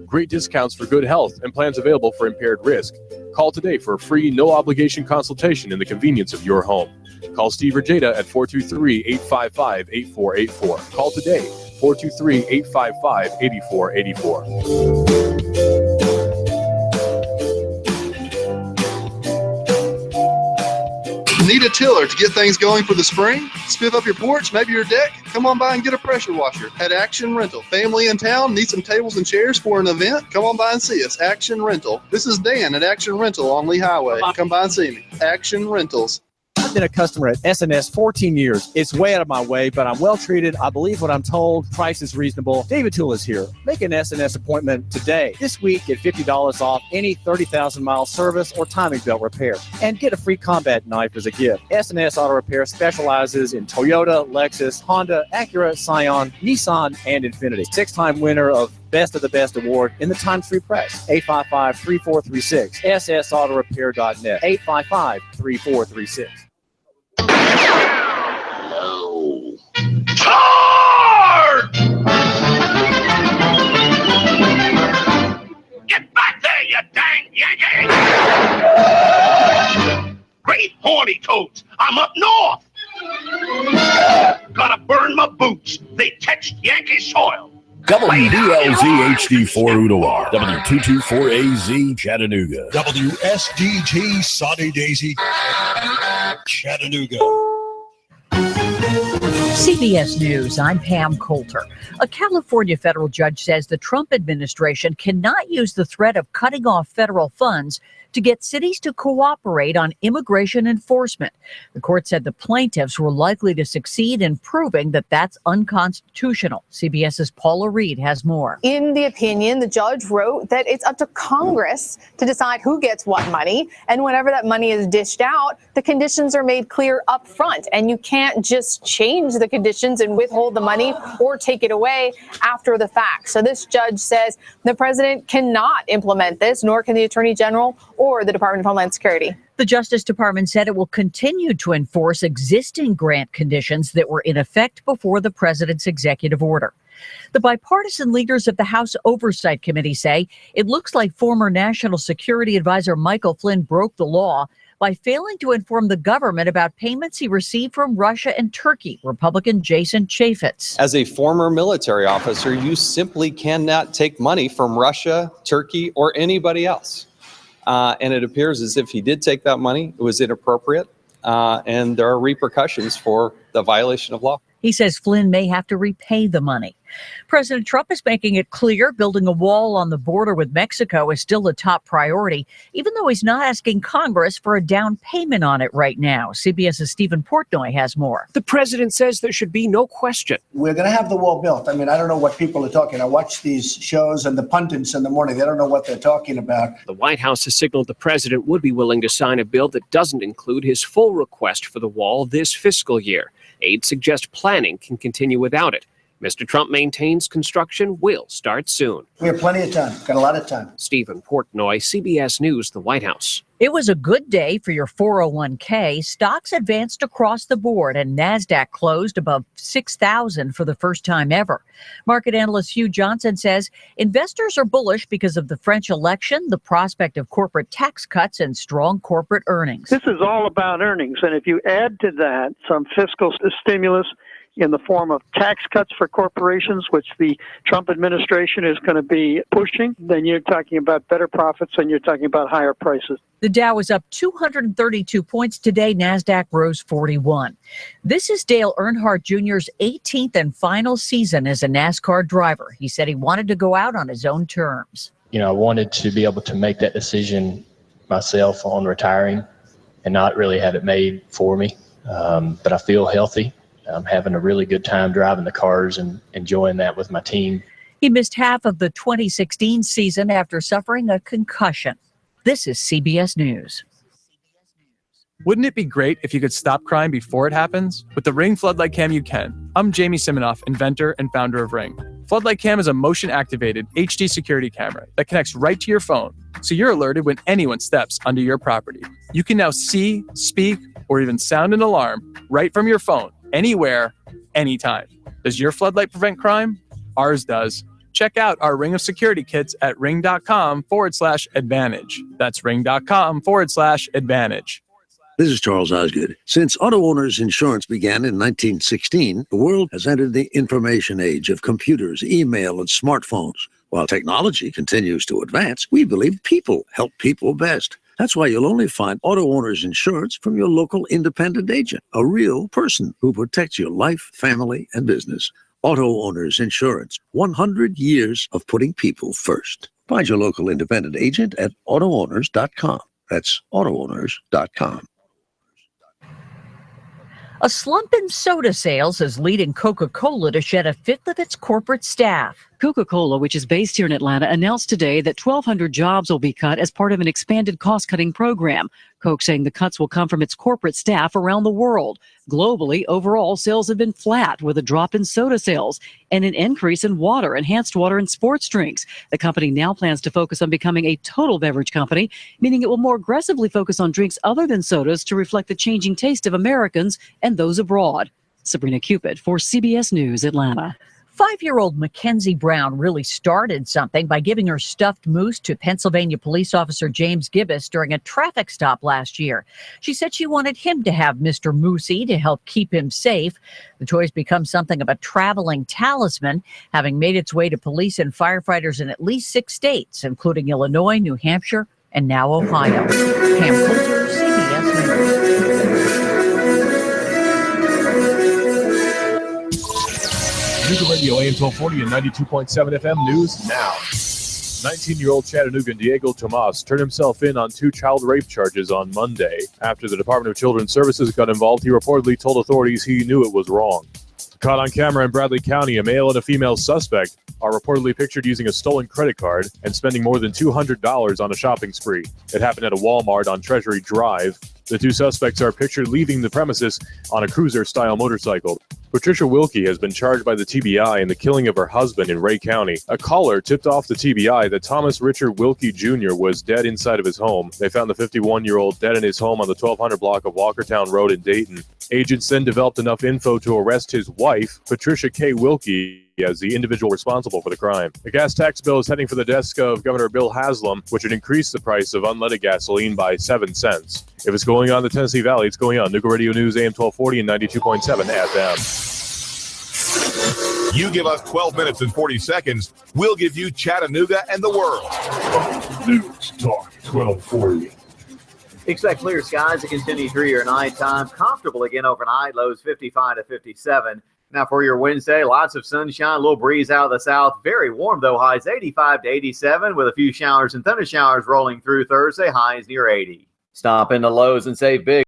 Speaker 3: Great discounts for good health and plans available for impaired risk. Call today for a free, no-obligation consultation in the convenience of your home. Call Steve or Jada at 423-855-8484. Call today,
Speaker 15: 423-855-8484.
Speaker 16: Need a tiller to get things going for the spring? Spiff up your porch, maybe your deck? Come on by and get a pressure washer at Action Rental. Family in town, need some tables and chairs for an event? Come on by and see us, Action Rental. This is Dan at Action Rental on Lee Highway. Come by and see me, Action Rentals.
Speaker 7: I've been a customer at SNS 14 years. It's way out of my way, but I'm well treated. I believe what I'm told. Price is reasonable. David Tulis here. Make an SNS appointment today. This week, get $50 off any 30,000-mile service or timing belt repair. And get a free combat knife as a gift. SNS Auto Repair specializes in Toyota, Lexus, Honda, Acura, Scion, Nissan, and Infiniti. 6-time winner of Best of the Best Award in the Times Free Press. 855-3436. ssautorepair.net. 855-3436.
Speaker 10: Hello. Charge! Get back there, you dang Yankee! Great horny toads. I'm up north. Gotta burn my boots. They touched Yankee soil.
Speaker 5: WBLZ HD4 Ottawa, W224AZ Chattanooga,
Speaker 17: WSDT Sunny Daisy Chattanooga.
Speaker 18: CBS News, I'm Pam Coulter. A California federal judge says the Trump administration cannot use the threat of cutting off federal funds to get cities to cooperate on immigration enforcement. The court said the plaintiffs were likely to succeed in proving that that's unconstitutional. CBS's Paula Reed has more.
Speaker 19: In the opinion, the judge wrote that it's up to Congress to decide who gets what money, and whenever that money is dished out, the conditions are made clear up front, and you can't just change the conditions and withhold the money or take it away after the fact. So this judge says the president cannot implement this, nor can the attorney general or the Department of Homeland Security.
Speaker 18: The Justice Department said it will continue to enforce existing grant conditions that were in effect before the president's executive order. The bipartisan leaders of the House Oversight Committee say it looks like former National Security Advisor Michael Flynn broke the law by failing to inform the government about payments he received from Russia and Turkey, Republican Jason Chaffetz.
Speaker 25: As a former military officer, you simply cannot take money from Russia, Turkey, or anybody else. And it appears as if he did take that money. It was inappropriate, and there are repercussions for the violation of law.
Speaker 18: He says Flynn may have to repay the money. President Trump is making it clear building a wall on the border with Mexico is still a top priority, even though he's not asking Congress for a down payment on it right now. CBS's Stephen Portnoy has more.
Speaker 20: The president says there should be no question.
Speaker 28: We're going to have the wall built. I mean, I don't know what people are talking. I watch these shows and the pundits in the morning. They don't know what they're talking about.
Speaker 20: The White House has signaled the president would be willing to sign a bill that doesn't include his full request for the wall this fiscal year. Aides suggest planning can continue without it. Mr. Trump maintains construction will start soon.
Speaker 28: We have plenty of time. Got a lot of time.
Speaker 20: Stephen Portnoy, CBS News, the White House.
Speaker 18: It was a good day for your 401k. Stocks advanced across the board, and NASDAQ closed above 6,000 for the first time ever. Market analyst Hugh Johnson says investors are bullish because of the French election, the prospect of corporate tax cuts, and strong corporate earnings.
Speaker 4: This is all about earnings, and if you add to that some fiscal stimulus in the form of tax cuts for corporations, which the Trump administration is going to be pushing, then you're talking about better profits and you're talking about higher prices.
Speaker 18: The Dow was up 232 points today. NASDAQ rose 41. This is Dale Earnhardt Jr.'s 18th and final season as a NASCAR driver. He said he wanted to go out on his own terms.
Speaker 14: I wanted to be able to make that decision myself on retiring and not really have it made for me. But I feel healthy. I'm having a really good time driving the cars and enjoying that with my team.
Speaker 18: He missed half of the 2016 season after suffering a concussion. This is CBS News.
Speaker 21: Wouldn't it be great if you could stop crime before it happens? With the Ring Floodlight Cam, you can. I'm Jamie Siminoff, inventor and founder of Ring. Floodlight Cam is a motion-activated HD security camera that connects right to your phone, so you're alerted when anyone steps onto your property. You can now see, speak, or even sound an alarm right from your phone, anywhere, anytime. Does your floodlight prevent crime? Ours does. Check out our Ring of Security kits at ring.com/advantage. That's ring.com/advantage.
Speaker 22: This is Charles Osgood. Since auto owners insurance began in 1916, the world has entered the information age of computers, email, and smartphones. While technology continues to advance, we believe people help people best. That's why you'll only find auto owners insurance from your local independent agent, a real person who protects your life, family, and business. Auto Owners Insurance, 100 years of putting people first. Find your local independent agent at autoowners.com. That's autoowners.com.
Speaker 18: A slump in soda sales is leading Coca-Cola to shed a fifth of its corporate staff.
Speaker 23: Coca-Cola, which is based here in Atlanta, announced today that 1,200 jobs will be cut as part of an expanded cost-cutting program. Coke saying the cuts will come from its corporate staff around the world. Globally, overall, sales have been flat with a drop in soda sales and an increase in water, enhanced water, and sports drinks. The company now plans to focus on becoming a total beverage company, meaning it will more aggressively focus on drinks other than sodas to reflect the changing taste of Americans and those abroad. Sabrina Cupid for CBS News, Atlanta.
Speaker 18: 5-year-old Mackenzie Brown really started something by giving her stuffed moose to Pennsylvania police officer James Gibbous during a traffic stop last year. She said she wanted him to have Mr. Moosey to help keep him safe. The toy's become something of a traveling talisman, having made its way to police and firefighters in at least 6 states, including Illinois, New Hampshire, and now Ohio. Pam Coulter, CBS News.
Speaker 3: Chattanooga Radio, AM 1240 and 92.7 FM News Now. 19-year-old Chattanoogan Diego Tomas turned himself in on 2 child rape charges on Monday. After the Department of Children's Services got involved, he reportedly told authorities he knew it was wrong. Caught on camera in Bradley County, a male and a female suspect are reportedly pictured using a stolen credit card and spending more than $200 on a shopping spree. It happened at a Walmart on Treasury Drive. The 2 suspects are pictured leaving the premises on a cruiser-style motorcycle. Patricia Wilkie has been charged by the TBI in the killing of her husband in Ray County. A caller tipped off the TBI that Thomas Richard Wilkie Jr. was dead inside of his home. They found the 51-year-old dead in his home on the 1200 block of Walkertown Road in Dayton. Agents then developed enough info to arrest his wife, Patricia K. Wilkie, as the individual responsible for the crime. The gas tax bill is heading for the desk of Governor Bill Haslam, which would increase the price of unleaded gasoline by 7 cents. If it's going on in the Tennessee Valley, it's going on. Nooga Radio News, AM 1240 and 92.7 FM.
Speaker 2: You give us 12 minutes and 40 seconds, we'll give you Chattanooga and the world.
Speaker 17: News Talk 1240.
Speaker 24: Expect clear skies to continue through your nighttime. Comfortable again overnight. Lows 55 to 57. Now for your Wednesday, lots of sunshine, a little breeze out of the south. Very warm, though. Highs 85 to 87 with a few showers and thunder showers rolling through Thursday. Highs near 80. Stop in the lows and save big.